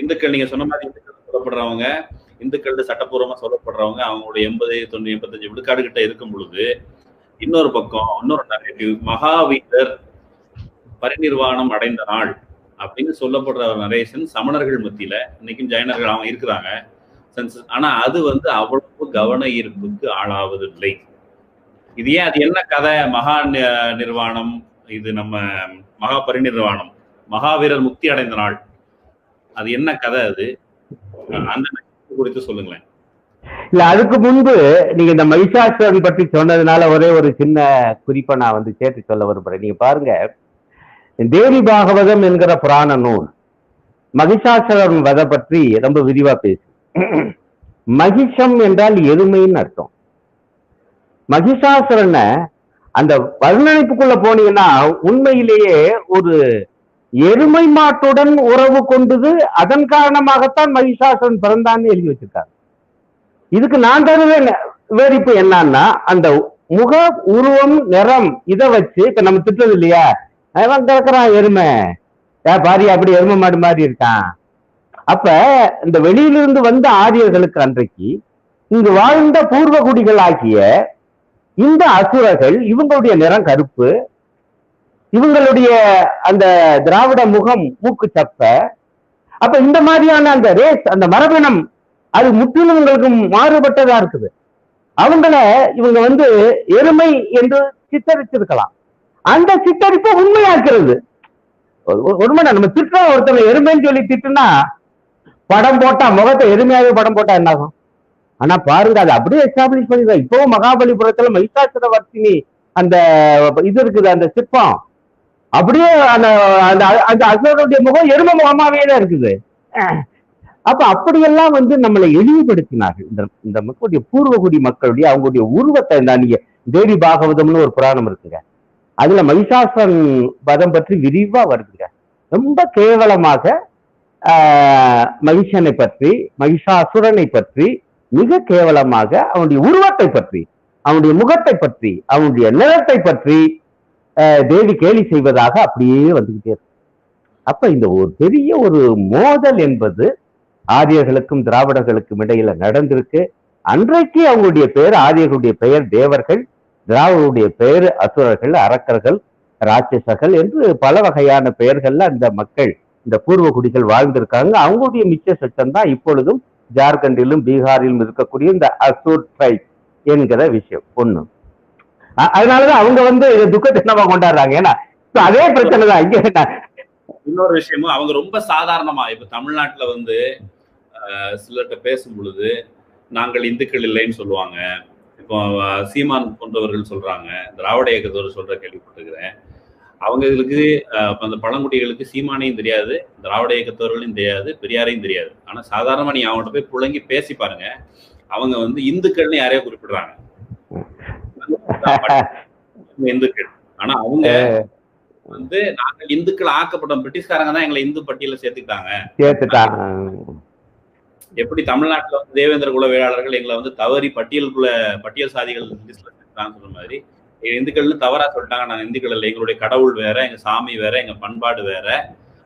இந்துக்கள், நீங்க சொன்ன மாதிரி இந்துக்கள் சொல்லப்படுறவங்க, இந்துக்கள் சட்டப்பூர்வமா சொல்லப்படுறவங்க அவங்களுடைய 80, 90, 85 விழுக்காடு கிட்ட இருக்கும் பொழுது இன்னொரு பக்கம் இன்னொரு நரேட்டிவ், மகாவீரர் பரிநிர்வாணம் அடைந்த நாள் அப்படின்னு சொல்லப்படுற ஒரு நரேஷன் சமணர்கள் மத்தியில இன்னைக்கும் ஜைனர்கள் அவங்க இருக்கிறாங்க. ஆனா அது அவ்வளவு கவன ஈர்ப்புக்கு ஆளாவதில்லை. இது ஏன்? அது என்ன கதை? மகா நிர்வாணம், இது நம்ம மகா பரிநிர்வாணம், மகாவீரர் முக்தி அடைந்த நாள், அது என்ன கதை? அது அந்த குறித்து சொல்லுங்களேன். இல்ல, அதுக்கு முன்பு நீங்க இந்த மகிஷாசுரன் பற்றி சொன்னதுனால ஒரே ஒரு சின்ன குறிப்பை நான் சேர்த்து சொல்ல விரும்புறேன். நீங்க பாருங்க, தேவி பாகவதம் என்கிற புராண நூல் மகிஷாசுரன் வதை பற்றி ரொம்ப விரிவா பேசு. மகிஷம் என்றால் எருமைன்னு அர்த்தம். மகிஷாசுரனை அந்த வர்ணனைப்புக்குள்ள போனீங்கன்னா உண்மையிலேயே ஒரு எருமை மாட்டுடன் உறவு கொண்டது, அதன் காரணமாகத்தான் மகிஷாசுரன் பிறந்தான்னு எழுதி வச்சிருக்காங்க. இதுக்கு நான் தருவேன் விவரிப்பு என்னன்னா, அந்த முக உருவம் நிறம் இதை வச்சு இப்ப நம்ம திட்டது இல்லையா, அவன் கிடக்குறான் எருமை, பாரி அப்படி எருமை மாடு மாதிரி இருக்கான். அப்ப இந்த வெளியிலிருந்து வந்த ஆரியர்களுக்கு அன்றைக்கு இங்கு வாழ்ந்த பூர்வ குடிகள் ஆகிய இந்த அசுரர்கள், இவங்களுடைய நிறம் கருப்பு, இவங்களுடைய அந்த திராவிட முகம் மூக்கு சப்ப, அப்ப இந்த மாதிரியான அந்த ரேஸ், அந்த மரபினம் அது முற்றிலும் உங்களுக்கு மாறுபட்டதா இருக்குது. அவங்கள இவங்க எருமை என்று சித்தரிச்சிருக்கலாம். அந்த சித்தரிப்பை உண்மையாக்குறது உண்மை. நம்ம திட்டம் ஒருத்தவங்க எருமைன்னு சொல்லி திட்டுனா, படம் போட்டா முகத்தை எருமையாவே படம் போட்டா என்ன ஆகும்? ஆனா பாருங்க, அது அப்படியே எஸ்டாப்ளிஷ் பண்ணிருக்கா. இப்பவும் மகாபலிபுரத்துல மகிஷாசுர வர்த்தினி அந்த இது இருக்குது, அந்த சிற்பம் அப்படியே அந்த அந்த அசுரனுடைய முகம் எருமை முகமாவே தான் இருக்குது. அப்ப அப்படியெல்லாம் நம்மளை இழிவுபடுத்தினார்கள். இந்த மக்களுடைய பூர்வகுடி மக்களுடைய அவங்களுடைய உருவத்தை நீங்க தேவி பாகவதம்னு ஒரு புராணம் இருக்குங்க, அதுல மகிஷாசுரன் வதம் பற்றி விரிவா வருதுங்க. ரொம்ப கேவலமாக மகிஷனை பற்றி, மகிஷாசுரனை பற்றி மிக கேவலமாக அவனுடைய உருவத்தை பற்றி, அவனுடைய முகத்தை பற்றி, அவனுடைய நிறத்தை பற்றி தேவி கேலி செய்வதாக அப்படியே வந்துகிட்டே இருக்கு. அப்ப இந்த ஒரு பெரிய ஒரு மோதல் என்பது ஆரியர்களுக்கும் திராவிடர்களுக்கும் இடையில நடந்திருக்கு. அன்றைக்கு அவங்களுடைய பெயர், ஆரியர்களுடைய பெயர் தேவர்கள், திராவிடருடைய பெயர் அசுரர்கள், அரக்கர்கள், ராட்சசர்கள் என்று பல வகையான பெயர்கள்ல அந்த மக்கள், இந்த பூர்வ குடிகள் வாழ்ந்திருக்காங்க. அவங்களுடைய மிச்ச சட்டம் தான் இப்பொழுதும் ஜார்க்கண்டிலும் பீகாரிலும் இருக்கக்கூடிய இந்த அசூர் ட்ரைப் என்கிற விஷயம் ஒண்ணு. அதனாலதான் அவங்க துக்கத்தை என்னவா கொண்டாடுறாங்க. ஏன்னா அதே பிரச்சனை தான் இங்க. இன்னொரு விஷயமும் அவங்க ரொம்ப சாதாரணமா இப்ப தமிழ்நாட்டுல சிலர்கிட்ட பேசும் பொழுது நாங்கள் இந்துக்கள் இல்லைன்னு சொல்லுவாங்க. இப்போ சீமான் போன்றவர்கள் சொல்றாங்க, திராவிட இயக்கத்தோடு சொல்ற கேள்விப்பட்டிருக்கிறேன். அவங்களுக்கு அந்த பழங்குடிகளுக்கு சீமானையும் தெரியாது, திராவிட இயக்கத்தவர்களையும் தெரியாது, பெரியாரையும் தெரியாது. ஆனா சாதாரணமா நீ அவங்கள்ட்ட போய் புழங்கி பேசி பாருங்க, அவங்க இந்துக்கள்னு யாரையோ குறிப்பிடுறாங்க, இந்துக்கள். ஆனா அவங்க நாங்கள் இந்துக்கள் ஆக்கப்பட்டோம், பிரிட்டிஷ்காரங்க தான் எங்களை இந்து பட்டியல சேர்த்துக்கிட்டாங்க. எப்படி தமிழ்நாட்டுல தேவேந்திர குல வேளாளர்கள் எங்களை தவறி பட்டியல் சாதிகள் சொல்ற மாதிரி இந்துக்கள்னு தவறா சொல்லிட்டாங்க. நாங்க இந்துக்கள் இல்லை, எங்களுடைய கடவுள் வேற, எங்க சாமி வேற, எங்க பண்பாடு வேற.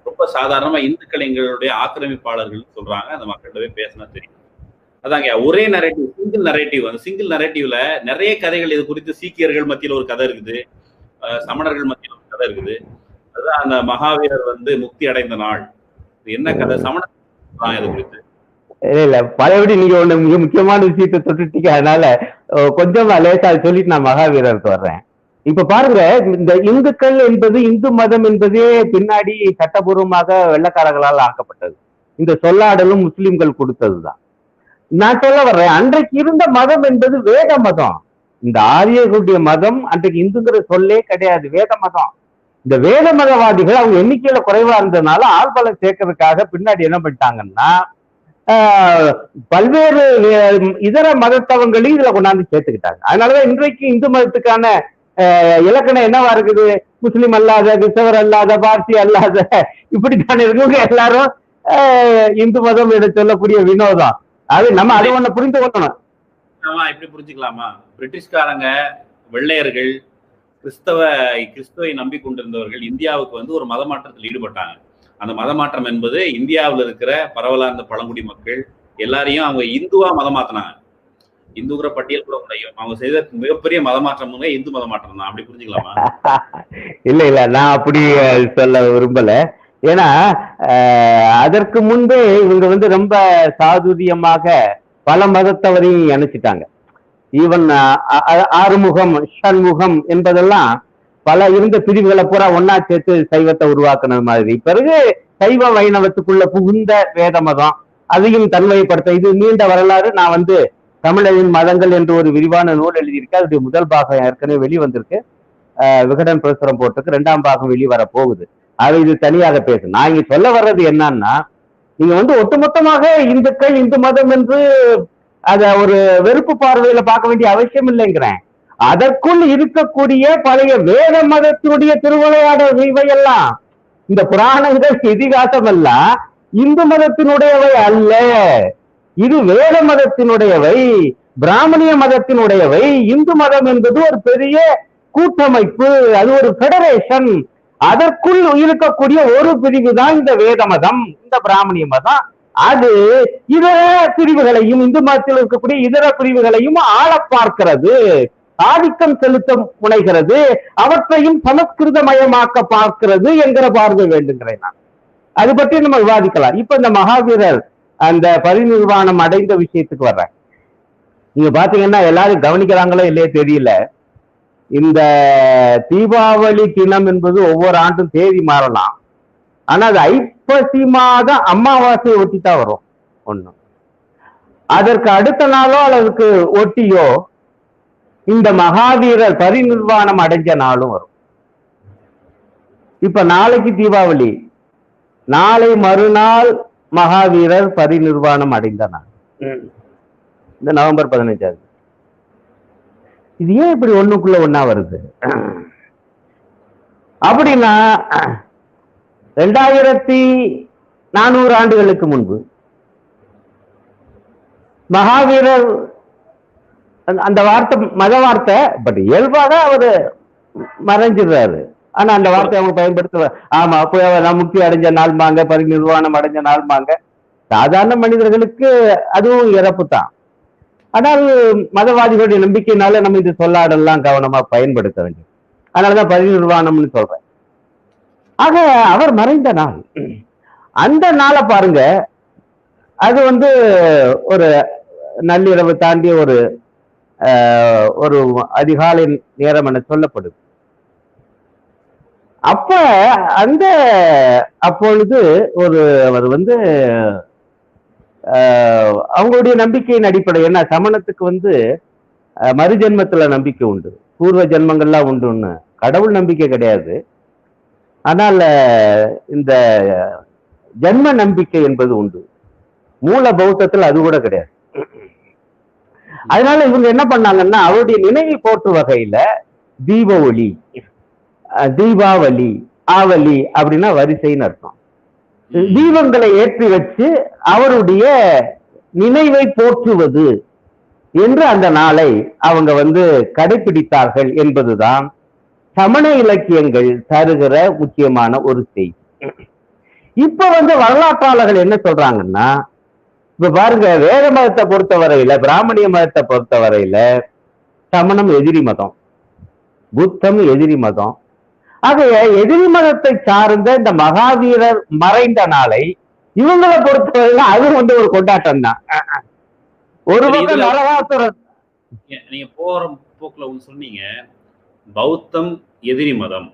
ரொம்ப சாதாரணமா இந்துக்கள் எங்களுடைய ஆக்கிரமிப்பாளர்கள் சொல்றாங்க. அந்த மக்கள்கிட்ட போய் பேசினா தெரியும். அதாங்க ஒரே நரேட்டிவ், சிங்கிள் நரேட்டிவ். அந்த சிங்கிள் நரேட்டிவ்ல நிறைய கதைகள் இது குறித்து சீக்கியர்கள் மத்தியில ஒரு கதை இருக்குது, சமணர்கள் மத்தியில ஒரு கதை இருக்குது. அதுதான் அந்த மகாவீரர் முக்தி அடைந்த நாள். இது என்ன கதை? சமணர் இது குறித்து இல்ல பழையபடி நீங்க ஒண்ணு மிக முக்கியமான விஷயத்தை தொட்டுட்டீங்க. அதனால கொஞ்சம் லேசா சொல்லிட்டு நான் மகாவீரருக்கு வர்றேன். இப்ப பாருங்க, இந்த இந்துக்கள் என்பது, இந்து மதம் என்பதே பின்னாடி சட்டபூர்வமாக வெள்ளக்காரர்களால் ஆக்கப்பட்டது. இந்த சொல்லாடலும் முஸ்லிம்கள் கொடுத்ததுதான். நான் சொல்ல வர்றேன், அன்றைக்கு இருந்த மதம் என்பது வேத மதம். இந்த ஆரியர்களுடைய மதம் அன்றைக்கு இந்துங்கிற சொல்லே கிடையாது, வேத மதம். இந்த வேத மதவாதிகள் அவங்க எண்ணிக்கையில குறைவா இருந்ததுனால ஆள்பலம் சேர்க்கறதுக்காக பின்னாடி என்ன பண்ணிட்டாங்கன்னா பல்வேறு இதர மதத்தவங்களையும் இதுல கொண்டாந்து சேர்த்துக்கிட்டாங்க. அதனாலதான் இன்றைக்கு இந்து மதத்துக்கான இலக்கணம் என்னவா இருக்குது? முஸ்லிம் அல்லாத, கிறிஸ்தவர் அல்லாத, பார்சி அல்லாத, இப்படித்தானே இருக்கவங்க எல்லாரும் இந்து மதம் என்று சொல்லக்கூடிய வினோதம். அது நம்ம அதை ஒண்ணு புரிந்து கொள்ளணும். இப்படி புரிஞ்சுக்கலாமா? பிரிட்டிஷ்காரங்க, வெள்ளையர்கள், கிறிஸ்துவை நம்பி கொண்டிருந்தவர்கள் இந்தியாவுக்கு வந்து ஒரு மத மாற்றத்தில் ஈடுபட்டாங்க. அந்த மத மாற்றம் என்பது இந்தியாவில் இருக்கிற பரவலா இருந்த பழங்குடி மக்கள் எல்லாரையும் அவங்க இந்துவா மதம் மாத்தினாங்க. இந்துங்கிற பட்டியல் கூட முடியும். அவங்க செய்த மிகப்பெரிய மத மாற்றம் இந்து மத மாற்றம் தான். அப்படி புரிஞ்சுக்கலாமா? இல்ல நான் அப்படி சொல்ல விரும்பல. ஏன்னா அதற்கு முன்பே இவங்க வந்து ரொம்ப சாதுரியமாக பல மதத்தவரையும் இணைச்சிட்டாங்க. ஈவன் ஆறுமுகம், ஷண்முகம் என்பதெல்லாம் பல இருந்த பிரிவுகளை பூரா ஒன்னா சேர்த்து சைவத்தை உருவாக்குனது மாதிரி. பிறகு சைவ வைணவத்துக்குள்ள புகுந்த வேத மதம் அதையும் தன்மைப்படுத்த, இது நீண்ட வரலாறு. நான் வந்து தமிழரின் மதங்கள் என்று ஒரு விரிவான நூல் எழுதியிருக்கேன். அதனுடைய முதல் பாகம் ஏற்கனவே வெளிவந்திருக்கு, விகடன் பிரசுரம் போட்டிருக்கு. 2ஆம் பாகம் வெளிவர போகுது. அது இது தனியாக பேசு. நான் இங்க சொல்ல வர்றது என்னன்னா, நீங்க வந்து ஒட்டுமொத்தமாக இந்துக்கள், இந்து மதம் என்று அத ஒரு வெறுப்பு பார்வையில பார்க்க வேண்டிய அவசியம் இல்லைங்கிறேன். அதற்குள் இருக்கக்கூடிய பழைய வேத மதத்தினுடைய திருவிளையாடல் இவையெல்லாம், இந்த புராணங்கள், இதிகாசம் எல்லாம் இந்து மதத்தினுடையவை அல்ல. இது வேத மதத்தினுடையவை, பிராமணிய மதத்தினுடையவை. இந்து மதம் என்பது ஒரு பெரிய கூட்டமைப்பு, அது ஒரு பெடரேஷன். அதற்குள் இருக்கக்கூடிய ஒரு பிரிவு தான் இந்த வேத மதம், இந்த பிராமணிய மதம். அது இதர பிரிவுகளையும், இந்து மதத்தில் இருக்கக்கூடிய இதர பிரிவுகளையும் ஆள பார்க்கிறது, ஆதிக்கம் செலுத்த முனைகிறது, அவற்றையும் சமஸ்கிருதமயமாக்க பார்க்கிறது என்கிற பார்வை வேண்டுங்கிறேன் நான். அது பற்றி நம்ம விவாதிக்கலாம். இப்ப இந்த மகாவீரர் அந்த பரிநிர்வாணம் அடைந்த விஷயத்துக்கு வர்றேன். நீங்க பாத்தீங்கன்னா எல்லாரும் கவனிக்கிறாங்களோ இல்லையே தெரியல, இந்த தீபாவளி தினம் என்பது ஒவ்வொரு ஆண்டும் தேதி மாறலாம். ஆனா அது ஐப்பசி மாத அமாவாசையை ஒட்டித்தான் வரும். ஒண்ணு அதற்கு அடுத்த நாளோ அல்லதுக்கு ஒட்டியோ இந்த மகாவீரர் பரிநிர்வாணம் அடைஞ்ச நாளும் வரும். இப்ப நாளைக்கு தீபாவளி, நாளை மறுநாள் மகாவீரர் பரிநிர்வாணம் அடைந்த நாள், இந்த நவம்பர் 15. இது ஏன் இப்படி ஒண்ணுக்குள்ள ஒண்ணா வருது அப்படின்னா, 2400 ஆண்டுகளுக்கு முன்பு மகாவீரர், அந்த வார்த்தை மத வார்த்தை, பட் இயல்பாக அவரு மறைஞ்சிடுறாரு. ஆனா அந்த வார்த்தை அவங்க பயன்படுத்த, ஆமா அப்போ நான் முக்தி அடைஞ்ச நாள்பாங்க, பரிநிர்வாணம் அடைஞ்ச நாள்பாங்க. சாதாரண மனிதர்களுக்கு அதுவும் இறப்பு தான். ஆனால் மதவாதிகளுடைய நம்பிக்கையினால நம்ம இந்த சொல்லாடெல்லாம் கவனமா பயன்படுத்த வேண்டும். அதனாலதான் பரிநிர்வாணம்னு சொல்றேன். ஆக அவர் மறைந்த நாள், அந்த நாளை பாருங்க, அது வந்து ஒரு நள்ளிரவு தாண்டி ஒரு அதிகாலை நேரம் என சொல்லப்படுது. அப்பொழுது அவர் வந்து அவங்களுடைய நம்பிக்கையின் அடிப்படை என்ன, சமணத்துக்கு வந்து மறுஜென்மத்துல நம்பிக்கை உண்டு, பூர்வ ஜென்மங்கள்லாம் உண்டுன்னு. கடவுள் நம்பிக்கை கிடையாது. ஆனால் இந்த ஜென்ம நம்பிக்கை என்பது உண்டு. மூல பௌத்தத்தில் அது கூட கிடையாது. அதனால இவங்க என்ன பண்ணாங்கன்னா, அவருடைய நினைவை போற்று வகையில தீப ஒளி, தீபாவளி, ஆவலி அப்படின்னா வரிசைன்னு அர்த்தம். தீபங்களை ஏற்றி வச்சு அவருடைய நினைவை போற்றுவது என்று அந்த நாளை அவங்க வந்து கடைபிடித்தார்கள் என்பதுதான் சமண இலக்கியங்கள் தருகிற முக்கியமான ஒரு செய்தி. இப்ப வந்து வரலாற்றாளர்கள் என்ன சொல்றாங்கன்னா, இப்ப பாருங்க, வேத மதத்தை பொறுத்தவரையில, பிராமணிய மதத்தை பொறுத்தவரையில சமணம் எதிரி மதம், புத்தம் எதிரி மதம். ஆகைய எதிரி மதத்தை சார்ந்த இந்த மகாவீரர் மறைந்த நாளை இவங்களை பொறுத்தவரையில அது வந்து ஒரு கொண்டாட்டம் தான். ஒரு பக்கம் நரகாசுரன், நீங்க போற போக்குல சொன்னீங்க, பௌத்தம் எதிரி மதம்,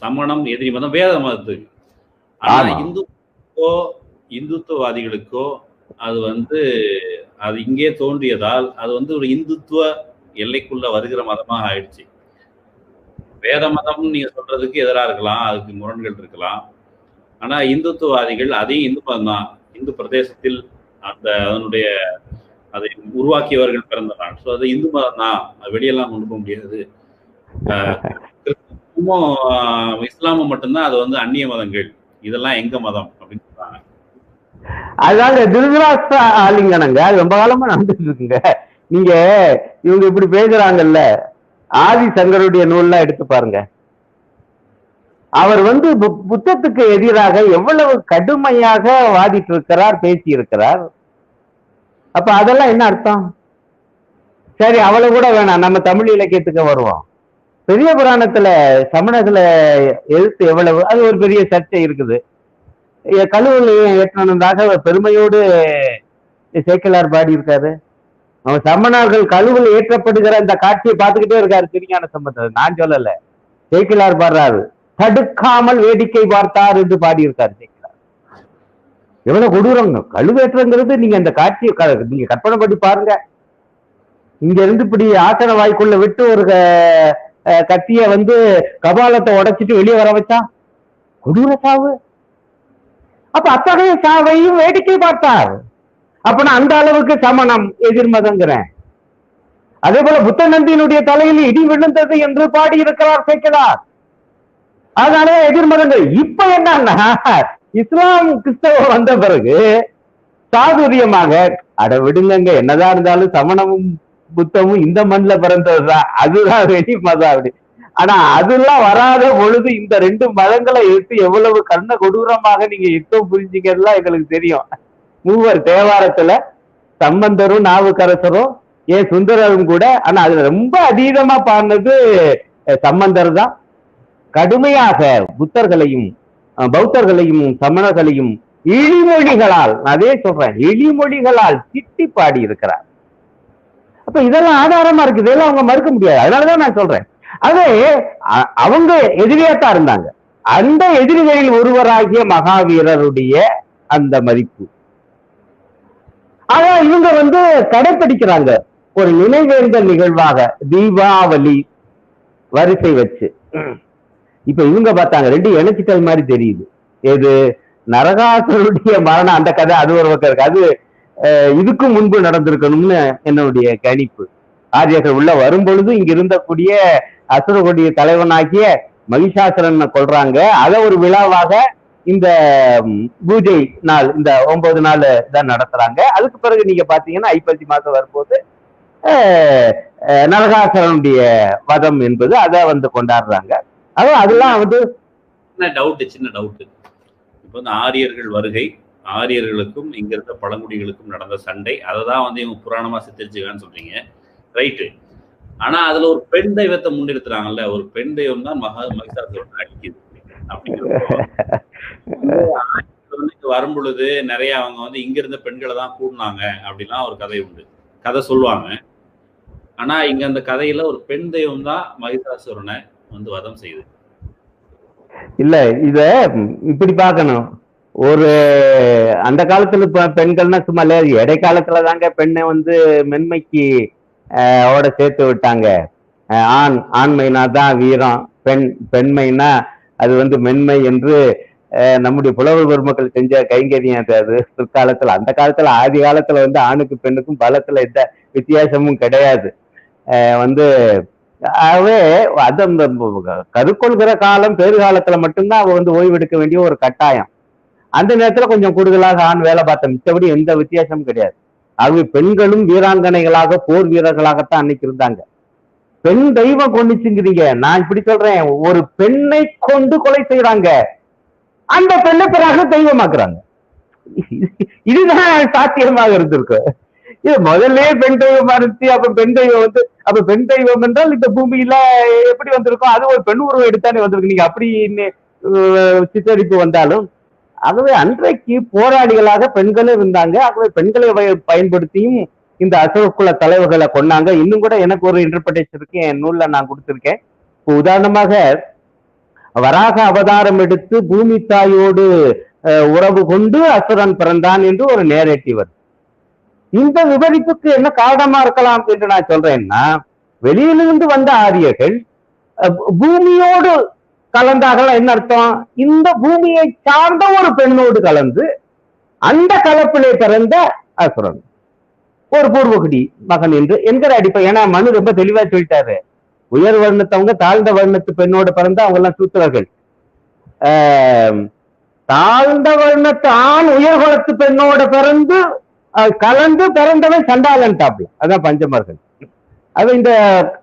சமணம் எதிரி மதம் வேத மதத்துக்கு. ஆனா இந்துத்துவவாதிகளுக்கோ அது அது இங்கே தோன்றியதால் அது ஒரு இந்துத்துவ எல்லைக்குள்ள வருகிற மதமாக ஆயிடுச்சு. வேத மதம் நீங்க சொல்றதுக்கு எதிராக இருக்கலாம், அதுக்கு முரண்கள் இருக்கலாம். ஆனா இந்துத்துவவாதிகள் அதையும் இந்து மதம் தான், இந்து பிரதேசத்தில் அதனுடைய அதை உருவாக்கியவர்கள் பிறந்த நாள். ஸோ அது இந்து மதம் தான், வெளியெல்லாம் கொண்டு போக முடியாது. இஸ்லாமும் மட்டும்தான் அது அந்நிய மதங்கள், இதெல்லாம் எங்க மதம் அப்படின்னு சொல்றாங்க. அதாங்க திருதராஷ்டிர ஆலிங்கனங்க, அது ரொம்ப காலமா நடந்துட்டு இருக்குங்க. நீங்க இவங்க இப்படி பேசுறாங்கல்ல, ஆதி சங்கருடைய நூல்லாம் எடுத்து பாருங்க. அவர் புத்தத்துக்கு எதிராக எவ்வளவு கடுமையாக வாதிட்டு இருக்கிறார், பேசி இருக்கிறார். அப்ப அதெல்லாம் என்ன அர்த்தம்? சரி, அவ்வளவு கூட வேணாம், நம்ம தமிழ் இலக்கியத்துக்கு வருவோம். பெரிய புராணத்துல சமணர்களை எழுத்து எவ்வளவு, அது ஒரு பெரிய சர்ச்சை இருக்குது. கழுவுல ஏற்றதாக பெருமையோடு சேக்கிழார் பாடி இருக்காரு. அவன் சமணர்கள் கழுவுல ஏற்றப்படுகிற அந்த காட்சியை பார்த்துக்கிட்டே இருக்காரு திருஞான சம்பந்தர். நான் சொல்லல, சேக்கிழார் பாடுறாரு. தடுக்காமல் வேடிக்கை பார்த்தார் என்று பாடியிருக்காரு சேக்கிழார். எவ்வளவு கொடூரங்க கழுவேற்றங்கிறது. நீங்க அந்த காட்சியை நீங்க கற்பனை பண்ணி பாருங்க. இங்க இருந்து இப்படி ஆசன வாய்க்குள்ள விட்டு ஒரு கத்திய கபாலத்தை உடைச்சிட்டு வெளியே வர வச்சா கொடூர சாவு. அப்ப அத்தகைய சாவையும் வேடிக்கை பார்த்தார். அப்ப நான் அந்த அளவுக்கு சமணம் எதிர்மதங்கிறேன். அதே போல புத்த நந்தியினுடைய தலையில் இடி விழுந்தது என்று பாடி இருக்கிறார் சேக்கிழார். அதனால எதிர்மதங்கள். இப்ப என்னன்னா, இஸ்லாம் கிறிஸ்தவம் வந்த பிறகு சாதுரியமாக அட விடுங்க, என்னதான் இருந்தாலும் சமணமும் புத்தமும் இந்த மண்ணில் பிறந்ததுதான், அதுதான் வெளி மதம் அப்படி. ஆனா அதெல்லாம் வராத பொழுது இந்த ரெண்டு மதங்களை எடுத்து எவ்வளவு கண்ண கொடூரமாக நீங்க யுத்தம் புரிஞ்சுக்கிறதுலாம் எங்களுக்கு தெரியும். மூவர் தேவாரத்துல சம்பந்தரும் நாவுக்கரசரும் ஏன் சுந்தரரும் கூட. ஆனா அதுல ரொம்ப அதீதமா பாடினது சம்பந்தர் தான். கடுமையாக புத்தர்களையும் பௌத்தர்களையும் சமணர்களையும் இழிமொழிகளால், அதே சொல்றேன், இழிமொழிகளால் திட்டி பாடி இருக்கிறார். அப்ப இதெல்லாம் ஆதாரமா இருக்குது, இதெல்லாம் அவங்க மறுக்க முடியாது. அதனாலதான் நான் சொல்றேன், அதே அவங்க எதிரியாத்தான் இருந்தாங்க. அந்த எதிரிகளில் ஒருவராகிய மகாவீரருடைய அந்த மதிப்பு. ஆனா இவங்க கடைப்பிடிக்கிறாங்க ஒரு நினைவேந்தல் நிகழ்வாக தீபாவளி வரிசை வச்சு. இப்ப இவங்க பார்த்தாங்க ரெண்டு இணைச்சிட்டல் மாதிரி தெரியுது. எது நரகாசுரனுடைய மரணம், அந்த கதை அது ஒரு பக்கம் இருக்கு. அது இதுக்கு முன்பு நடந்திருக்கணும்னு என்னுடைய கணிப்பு. ஆரியர்கள் உள்ள வரும் பொழுது இங்க இருந்தக்கூடிய அசுரனுடைய தலைவனாகிய மகிஷாசுரனை கொள்றாங்க. அதை ஒரு விழாவாக இந்த பூஜை நாள், இந்த 9 நாள் தான் நடத்துறாங்க. அதுக்கு பிறகு நீங்க பாத்தீங்கன்னா ஐப்பசி மாசம் வரும்போது நரகாசுரனுடைய வதம் என்பது அதை கொண்டாடுறாங்க. அதெல்லாம் சின்ன டவுட். இப்போ ஆரியர்கள் வருகை, ஆரியர்களுக்கும் இங்க இருந்த பழங்குடிகளுக்கும் நடந்த சண்டை, அதைதான் இவங்க புராணமா சித்தரிச்சுக்கான்னு சொல்றீங்க, ரைட்டு. ஆனா அதுல ஒரு பெண் தெய்வத்தை முன்னிறுத்துறாங்கல்ல, ஒரு பெண் தெய்வம் தான் மகிஷாசுரனை அடிக்குது. அப்படிங்கிறப்போ வரும் பொழுது நிறைய அவங்க இங்க இருந்த பெண்களை தான் கூடுனாங்க அப்படிலாம் ஒரு கதை உண்டு, கதை சொல்லுவாங்க. ஆனா இங்க அந்த கதையில ஒரு பெண் தெய்வம் தான் மகிஷாசுரனை வதம் செய்யுது. இல்ல, இத இப்படி பார்க்கணும். ஒரு அந்த காலத்துல பெண்கள்னா சும்மா இல்ல, இடைக்காலத்துல தாங்க பெண்ணை மென்மைக்கு ஓட சேர்த்து விட்டாங்க. ஆண்மைனா தான் வீரம், பெண்மைனா அது மென்மை என்று நம்முடைய புலவர் பெருமக்கள் செஞ்ச கைங்கரியம் அது பிற்காலத்துல. அந்த காலத்துல ஆதி காலத்துல ஆணுக்கு பெண்ணுக்கும் பலத்துல எந்த வித்தியாசமும் கிடையாது. ஆகவே அது அந்த கருக்கொள்கிற காலம் பேறுகாலத்துல மட்டும்தான் அவ ஓய்வெடுக்க வேண்டிய ஒரு கட்டாயம். அந்த நேரத்துல கொஞ்சம் கூடுதலாக ஆண் வேலை பார்த்த, மிச்சபடி எந்த வித்தியாசமும் கிடையாது. ஆகவே பெண்களும் வீராங்கனைகளாக போர் வீரர்களாகத்தான் அன்னைக்கு இருந்தாங்க. பெண் தெய்வம் கொண்டுச்சுங்கிறீங்க, நான் இப்படி சொல்றேன், ஒரு பெண்ணை கொண்டு கொலை செய்யறாங்க, அந்த பெண்ணை பிறகு தெய்வமாக்குறாங்க. இதுதான் சாத்தியமாக இருந்திருக்கு. இது முதல்ல பெண் தெய்வமா இருந்துச்சு. அப்ப பெண் தெய்வம் அப்ப பெண் தெய்வம் என்றால் இந்த பூமியில எப்படி வந்திருக்கும், அது ஒரு பெண் உருவம் எடுத்தானே வந்திருக்கு. நீங்க அப்படி சித்தரிப்பு வந்தாலும், ஆகவே அன்றைக்கு போராளிகளாக பெண்களும் இருந்தாங்க. ஆகவே பெண்களை பயன்படுத்தியும் இந்த அசுரக்குல தலைவர்களை கொண்டாங்க. இன்னும் கூட எனக்கு ஒரு இன்டர்பிரேஷன் இருக்கு, என் நூல்ல நான் கொடுத்திருக்கேன். இப்போ உதாரணமாக வராக அவதாரம் எடுத்து பூமி தாயோடு உறவு கொண்டு அசுரன் பிறந்தான் என்று ஒரு நேரேட்டிவ் வருது. இந்த விவரிப்புக்கு என்ன காரணமா இருக்கலாம் என்று நான் சொல்றேன்னா, வெளியிலிருந்து வந்த ஆரியர்கள் பூமியோடு கலந்தார்கள். என்ன அர்த்தம்? இந்த பூமியை சார்ந்த ஒரு பெண்ணோடு கலந்து அந்த கலப்பிலே பிறந்த அசுரன் ஒரு பூர்வகுடி மகன் என்று என்கிற அடிப்படை. ஏன்னா மனு ரொம்ப தெளிவா சொல்லிட்டாரு, உயர் வர்ணத்தவங்க தாழ்ந்த வர்ணத்து பெண்ணோடு பிறந்த அவங்க எல்லாம் சூத்திரர்கள், தாழ்ந்த வர்ணத்து ஆண் உயர்குலத்து பெண்ணோட பிறந்து கலந்து பிறந்தவன் சண்டாளன் டாப்ல. அதான் பஞ்சமர்கள். அது இந்த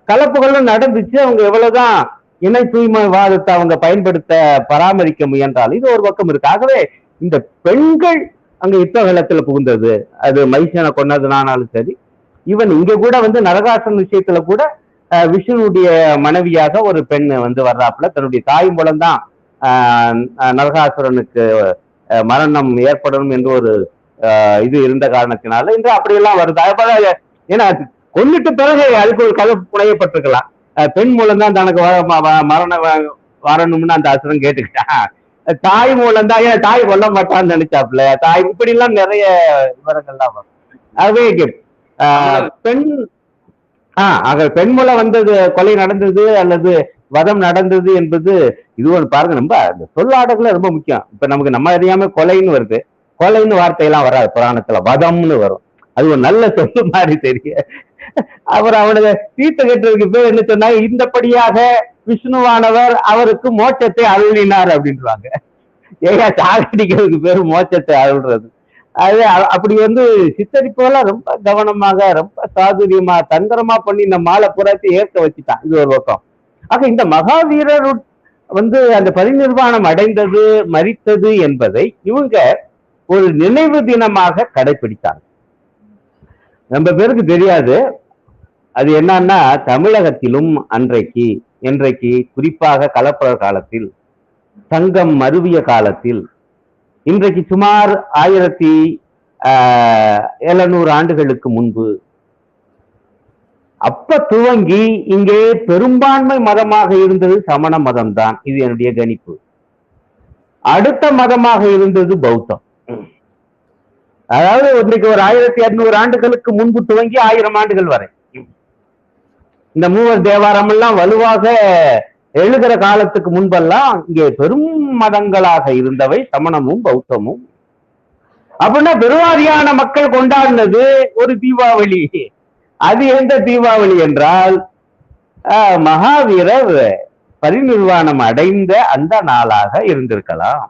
கலப்புகளும் நடந்துச்சு. அவங்க எவ்வளவுதான் இணை தூய்மைவாதத்தை அவங்க பயன்படுத்த பராமரிக்க முயன்றால் இது ஒரு பக்கம் இருக்கு. ஆகவே இந்த பெண்கள் அங்க யுத்தகலத்துல புகுந்தது, அது மைசனை கொன்னதுனாலும் சரி, ஈவன் இங்க கூட நரகாசன் விஷயத்துல கூட விஷ்ணுடைய மனைவியாக ஒரு பெண் வர்றாப்புல, தன்னுடைய தாய் மூலம்தான் நரகாசுரனுக்கு மரணம் ஏற்படணும் என்று ஒரு இது இருந்த காரணத்தினால இன்று அப்படியெல்லாம் வருது. ஏன்னா கொன்னுட்டு பிறகு அதுக்கு ஒரு கதை புனையப்பட்டிருக்கலாம், பெண் மூலம்தான் தனக்கு மரணம் வரணும்னு அந்த அசுரன் கேட்டுக்கிட்டான், தாய் மூலம்தான், ஏன்னா தாய் கொல்ல மாட்டான்னு நினைச்சாப்புல, தாய் இப்படி எல்லாம் நிறைய விவரங்கள்லாம் வரும். ஆகவே பெண் பெண் மூலம் வந்தது, கொலை நடந்தது அல்லது வதம் நடந்தது என்பது இது ஒரு பாருங்க, ரொம்ப இந்த சொல்லாடத்துல ரொம்ப முக்கியம். இப்ப நமக்கு நம்ம அறியாம கொலைன்னு வருது, கொலைன்னு வார்த்தையெல்லாம் வராது புராணத்துல, வதம்னு வரும். அது ஒரு நல்ல சொல்லு மாதிரி தெரிய. அப்புறம் அவனுக்கு தீர்த்த கட்டுறதுக்கு பேர் என்ன சொன்னாங்க, இந்தபடியாக விஷ்ணுவானவர் அவருக்கு மோட்சத்தை அருளினார் அப்படின்றாங்க. ஏகா சாகடிக்கிறதுக்கு பேரு மோட்சத்தை அருள்றது. அது அப்படி சித்தரிப்பெல்லாம் ரொம்ப கவனமாக ரொம்ப சாதுரியமா தந்திரமா பண்ணி இந்த மாலை புறத்தை ஏற்க வச்சுட்டான். இது ஒரு பக்கம். ஆக இந்த மகாவீரர் அந்த பரிநிர்வாணம் அடைந்தது மரித்தது என்பதை இவங்க ஒரு நினைவு தினமாக கடைபிடித்தாங்க. ரொம்ப பேருக்கு தெரியாது. அது என்னன்னா, தமிழகத்திலும் இன்றைக்கு குறிப்பாக கலப்பரர் காலத்தில், சங்கம் மருவிய காலத்தில், இன்றைக்கு சுமார் 1700 ஆண்டுகளுக்கு முன்பு, அப்ப துவங்கி இங்கே பெரும்பான்மை மதமாக இருந்தது சமண மதம் தான். இது என்னுடைய கணிப்பு. அடுத்த மதமாக இருந்தது பௌத்தம். அதாவது இன்றைக்கு ஒரு 1200 ஆண்டுகளுக்கு முன்பு துவங்கி 1000 ஆண்டுகள் வரை இந்த மூவர் தேவாரம் எல்லாம் வலுவாக எழுகிற காலத்துக்கு முன்பெல்லாம் இங்கே பெரும் மதங்களாக இருந்தவை சமணமும் பௌத்தமும். அப்படின்னா பெருவாரியான மக்கள் கொண்டாடினது ஒரு தீபாவளி. அது எந்த தீபாவளி என்றால், மகாவீரர் பரிநிர்வாணம் அடைந்த அந்த நாளாக இருந்திருக்கலாம்.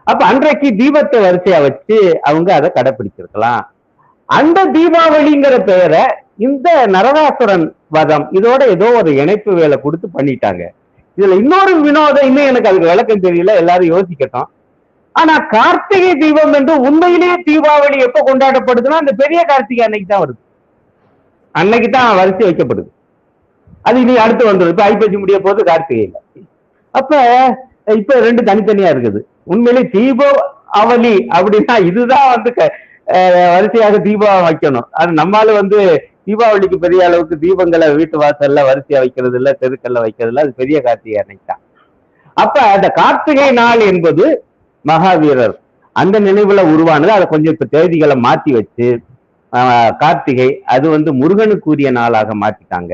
அப்ப அன்றைக்கு தீபத்தை வரிசையா வச்சு அவங்க அதை கடைபிடிச்சிருக்கலாம். அந்த தீபாவளிங்கிற பெயரை இந்த நரகாசுரன் வதம் இதோட ஏதோ ஒரு இணைப்பு வேலை கொடுத்து பண்ணிட்டாங்க. இதுல இன்னொரு வினோதம், இன்னும் எனக்கு அதுக்கு விளக்கம் தெரியல, எல்லாரும் யோசிக்கட்டும். ஆனா கார்த்திகை தீபம் என்று உண்மையிலேயே தீபாவளி எப்ப கொண்டாடப்படுதுன்னா அந்த பெரிய கார்த்திகை அன்னைக்கு தான் வருது, அன்னைக்கு தான் வரிசை வைக்கப்படுது. அது இனி அடுத்து வந்துடும். இப்ப ஐப்பசி முடிய போது கார்த்திகையில. அப்ப இப்ப ரெண்டு தனித்தனியா இருக்குது. உண்மையிலே தீபாவளி அப்படின்னா இதுதான் வரிசையாக தீபம் வைக்கணும். அது நம்மளால தீபாவளிக்கு பெரிய அளவுக்கு தீபங்களை வீட்டு வாசல்ல வரிசையா வைக்கிறது இல்ல, தெருக்கல்ல வைக்கிறது இல்ல. அது பெரிய கார்த்திகை அன்னைக்கு தான். அப்ப அந்த கார்த்திகை நாள் என்பது மகாவீரர் அந்த நினைவுல உருவானது. அதை கொஞ்சம் இப்ப தேதிகளை மாத்தி வச்சு கார்த்திகை அது முருகனுக்குரிய நாளாக மாத்திட்டாங்க.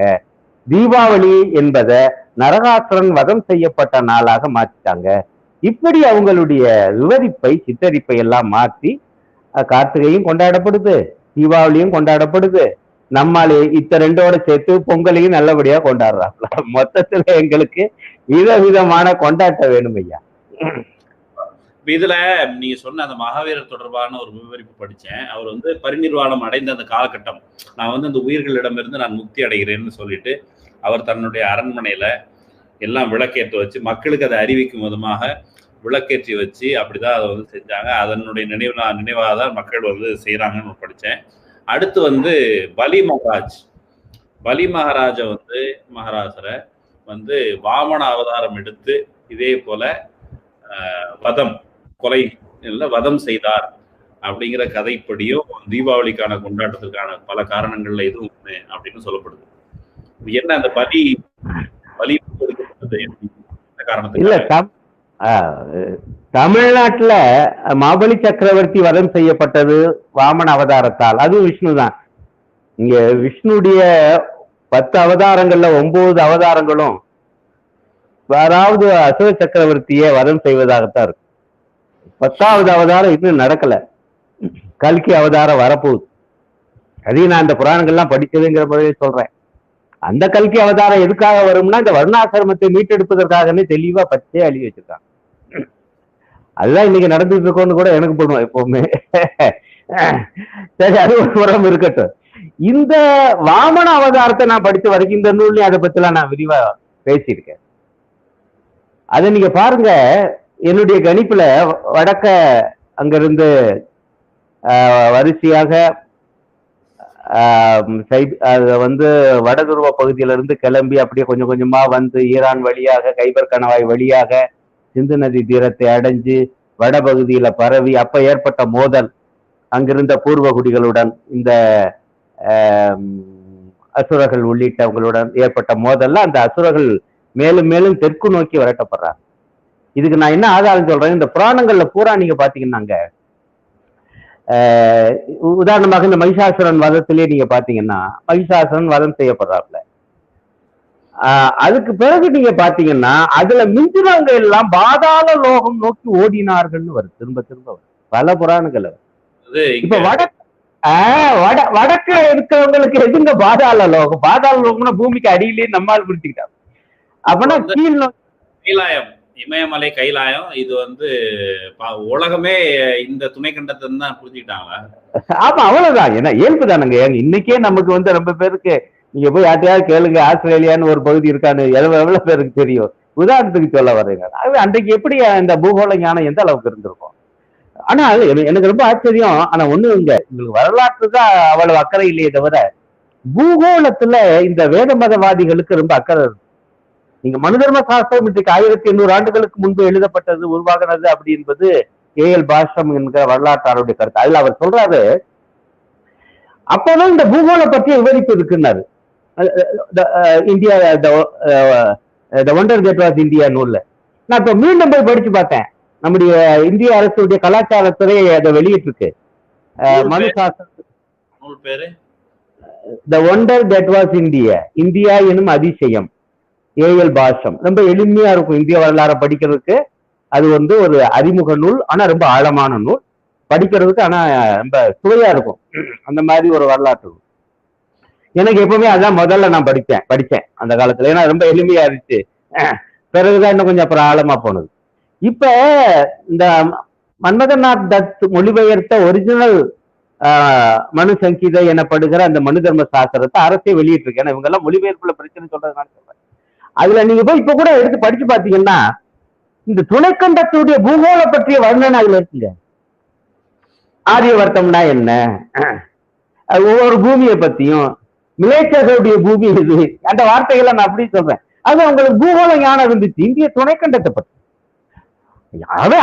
தீபாவளி என்பதை நரகாசுரன் வதம் செய்யப்பட்ட நாளாக மாத்திட்டாங்க. இப்படி அவங்களுடைய விவரிப்பை சித்தரிப்பை எல்லாம் மாற்றி கார்த்திகையும் கொண்டாடப்படுது, தீபாவளியும் கொண்டாடப்படுது. நம்மாலே இத்த ரெண்டோட சேர்த்து பொங்கலையும் நல்லபடியா கொண்டாடுறாங்க. மொத்தத்துல எங்களுக்கு விதவிதமான கொண்டாட்டம் வேணும் ஐயா. இதுல நீங்க சொன்ன அந்த மகாவீரர் தொடர்பான ஒரு விவரிப்பு படிச்சேன். அவர் பரிநிர்வாணம் அடைந்த அந்த காலகட்டம், நான் அந்த உயிர்களிடமிருந்து நான் முக்தி அடைகிறேன்னு சொல்லிட்டு அவர் தன்னுடைய அரண்மனையில எல்லாம் விளக்கேற்ற வச்சு மக்களுக்கு அதை அறிவிக்கும் விதமாக விளக்கேற்றி வச்சு அப்படிதான் அதை செஞ்சாங்க. அதனுடைய நினைவாக தான் மக்கள் செய்யறாங்கன்னு படித்தேன். அடுத்து பலி மகாராஜை மகாராஜரை வாமன அவதாரம் எடுத்து இதே போல வதம் செய்தார் அப்படிங்கிற கதைப்படியும் தீபாவளிக்கான கொண்டாட்டத்திற்கான பல காரணங்கள்ல இதுவும் ஒண்ணு அப்படின்னு சொல்லப்படுது. என்ன அந்த பலி காரணத்துக்கு? தமிழ்நாட்டுல மாபலி சக்கரவர்த்தி வதம் செய்யப்பட்டது வாமன அவதாரத்தால், அதுவும் விஷ்ணு தான். இங்க விஷ்ணுடைய 10 அவதாரங்கள்ல 9 அவதாரங்களும் யாராவது அசுர சக்கரவர்த்தியை வதம் செய்வதாகத்தான் இருக்கு. 10வது அவதாரம் இன்னும் நடக்கல, கல்கி அவதாரம் வரப்போகுது. அதையும் நான் இந்த புராணங்கள்லாம் படிச்சதுங்கிற முறையை சொல்றேன். அந்த கல்கி அவதாரம் எதுக்காக வரும்னா இந்த வர்ணாசிரமத்தை மீட்டெடுப்பதற்காகவே தெளிவா பச்சையா எழுதி வச்சிருக்காங்க. அதுதான் இன்னைக்கு நடந்துட்டு இருக்கோன்னு கூட எனக்கு பண்ணுவோம் எப்பவுமே. சரி, அது ஒரு புறம் இருக்கட்டும். இந்த வாமன அவதாரத்தை நான் படிச்ச வரைக்கும் இந்த நூல்லையும் அதை பத்திலாம் நான் விரிவா பேசியிருக்கேன். அதை நீங்க பாருங்க. என்னுடைய கணிப்புல வடக்க அங்கிருந்து வரிசையாக வடதுருவ பகுதியிலிருந்து கிளம்பி அப்படியே கொஞ்சம் கொஞ்சமா வந்து ஈரான் வழியாக கைபர் கணவாய் வழியாக சிந்து நதி தீரத்தை அடைஞ்சு வடபகுதியில பரவி அப்ப ஏற்பட்ட மோதல் அங்கிருந்த பூர்வகுடிகளுடன் இந்த அசுரர்கள் உள்ளிட்டவங்களுடன் ஏற்பட்ட மோதல்ல அந்த அசுரர்கள் மேலும் மேலும் தெற்கு நோக்கி விரட்டப்படுறாங்க. இதுக்கு நான் என்ன ஆதாரம் சொல்றேன், இந்த புராணங்கள்ல பூரா நீங்க பாத்தீங்கன்னாங்க, உதாரணமாக இந்த மகிஷாசுரன் வதத்திலே நீங்க பாத்தீங்கன்னா மகிஷாசுரன் வதம் செய்யப்படுறாப்புல. அதுக்கு பிறகு நீங்க பாத்தீங்கன்னா அதுல மிஞ்சினவங்க எல்லாம் பாதாள லோகம் நோக்கி ஓடினார்கள்னு வருது, திரும்ப திரும்ப வருது பல புராணங்கள். இப்ப வடக்குல இருக்கிறவங்களுக்கு எதுங்க பாதாள லோகம்? பாதாள லோகம்னா பூமிக்கு அடியிலேயே நம்மால் பிடிச்சிக்கிட்டாங்க. அப்பனா கீழ் கைலாயம், இமயமலை கைலாயம், இது உலகமே இந்த துணைக்கண்டத்தை தான் புரிஞ்சுக்கிட்டாங்களா? ஆமா, அவ்வளவுதான். ஏன்னா இயல்பு தானுங்க. இன்னைக்கே நமக்கு ரொம்ப பேருக்கு நீங்க போய் யார்ட்டையாவது கேளுங்க, ஆஸ்திரேலியான்னு ஒரு பகுதி இருக்கான்னு எவ்வளவு பேருக்கு தெரியும். உதாரணத்துக்கு சொல்ல வர்றீங்க. அது அன்றைக்கு எப்படி இந்த பூகோள ஞானம் எந்த அளவுக்கு இருந்திருக்கும்? ஆனா எனக்கு ரொம்ப ஆச்சரியம். ஆனா ஒண்ணு இங்க உங்களுக்கு வரலாற்று தான் அவ்வளவு அக்கறை இல்லையே தவிர பூகோளத்துல இந்த வேத மதவாதிகளுக்கு ரொம்ப அக்கறை இருக்கு. நீங்க மனு தர்ம சாஸ்திரம் இன்றைக்கு 1800 ஆண்டுகளுக்கு முன்பு எழுதப்பட்டது, உருவாகினது அப்படி என்பது ஏஎல் பாஷ்ரம் என்கிற வரலாற்றாருடைய கருத்து. அதுல அவர் சொல்றாரு, அப்பதான் இந்த பூகோள பற்றிய விவரிப்பு இருக்குன்னாரு. India the wonder gate of India நூல்ல நான் இப்ப மீண்டும் போய் படிச்சு பார்த்தேன். நம்முடைய இந்திய அரசுடைய கலாச்சாரத்துறை அதை வெளியிட்டிருக்கு. மனு சாஸ்திரம் பேரு த wonder that was India, India எனும் அதிசயம், ஏஎல் பாஷ்யம். ரொம்ப எளிமையா இருக்கும் இந்திய வரலாறு படிக்கிறதுக்கு. அது ஒரு அறிமுக நூல், ஆனா ரொம்ப ஆழமான நூல் படிக்கிறதுக்கு. ஆனா ரொம்ப சுவையா இருக்கும். அந்த மாதிரி ஒரு வரலாற்று நூல். எனக்கு எப்பவுமே அதான் முதல்ல நான் படிச்சேன் அந்த காலத்துல. ஏன்னா ரொம்ப எளிமையா இருந்துச்சு. பிறகுதான் இன்னும் கொஞ்சம் அப்புறம் ஆழமா போனது. இப்ப இந்த மன்மதநாத் தத் மொழிபெயர்த்த ஒரிஜினல் மனு சங்கீதை எனப்படுகிற அந்த மனு தர்ம சாஸ்திரத்தை அரசே வெளியிட்டு இருக்கு. ஏன்னா இவங்க எல்லாம் மொழிபெயர்ப்புல பிரச்சனை சொல்றதுனால சொல்றேன். அதுல நீங்க போய் இப்ப கூட எடுத்து படிச்சு பாத்தீங்கன்னா இந்த துணைக்கண்டத்துடைய பூகோள பற்றிய வர்ணனை அதுல இருக்குங்க. ஆரியவர்த்தம்னா என்ன, ஒவ்வொரு பூமியை பத்தியும், மிலேச்சர்களுடைய பூமி இது, அந்த வார்த்தைகளை நான் அப்படி சொல்றேன். அது அவங்களுக்கு பூகோள ஞானம் இருந்துச்சு இந்திய துணைக்கண்டத்தை பற்றி.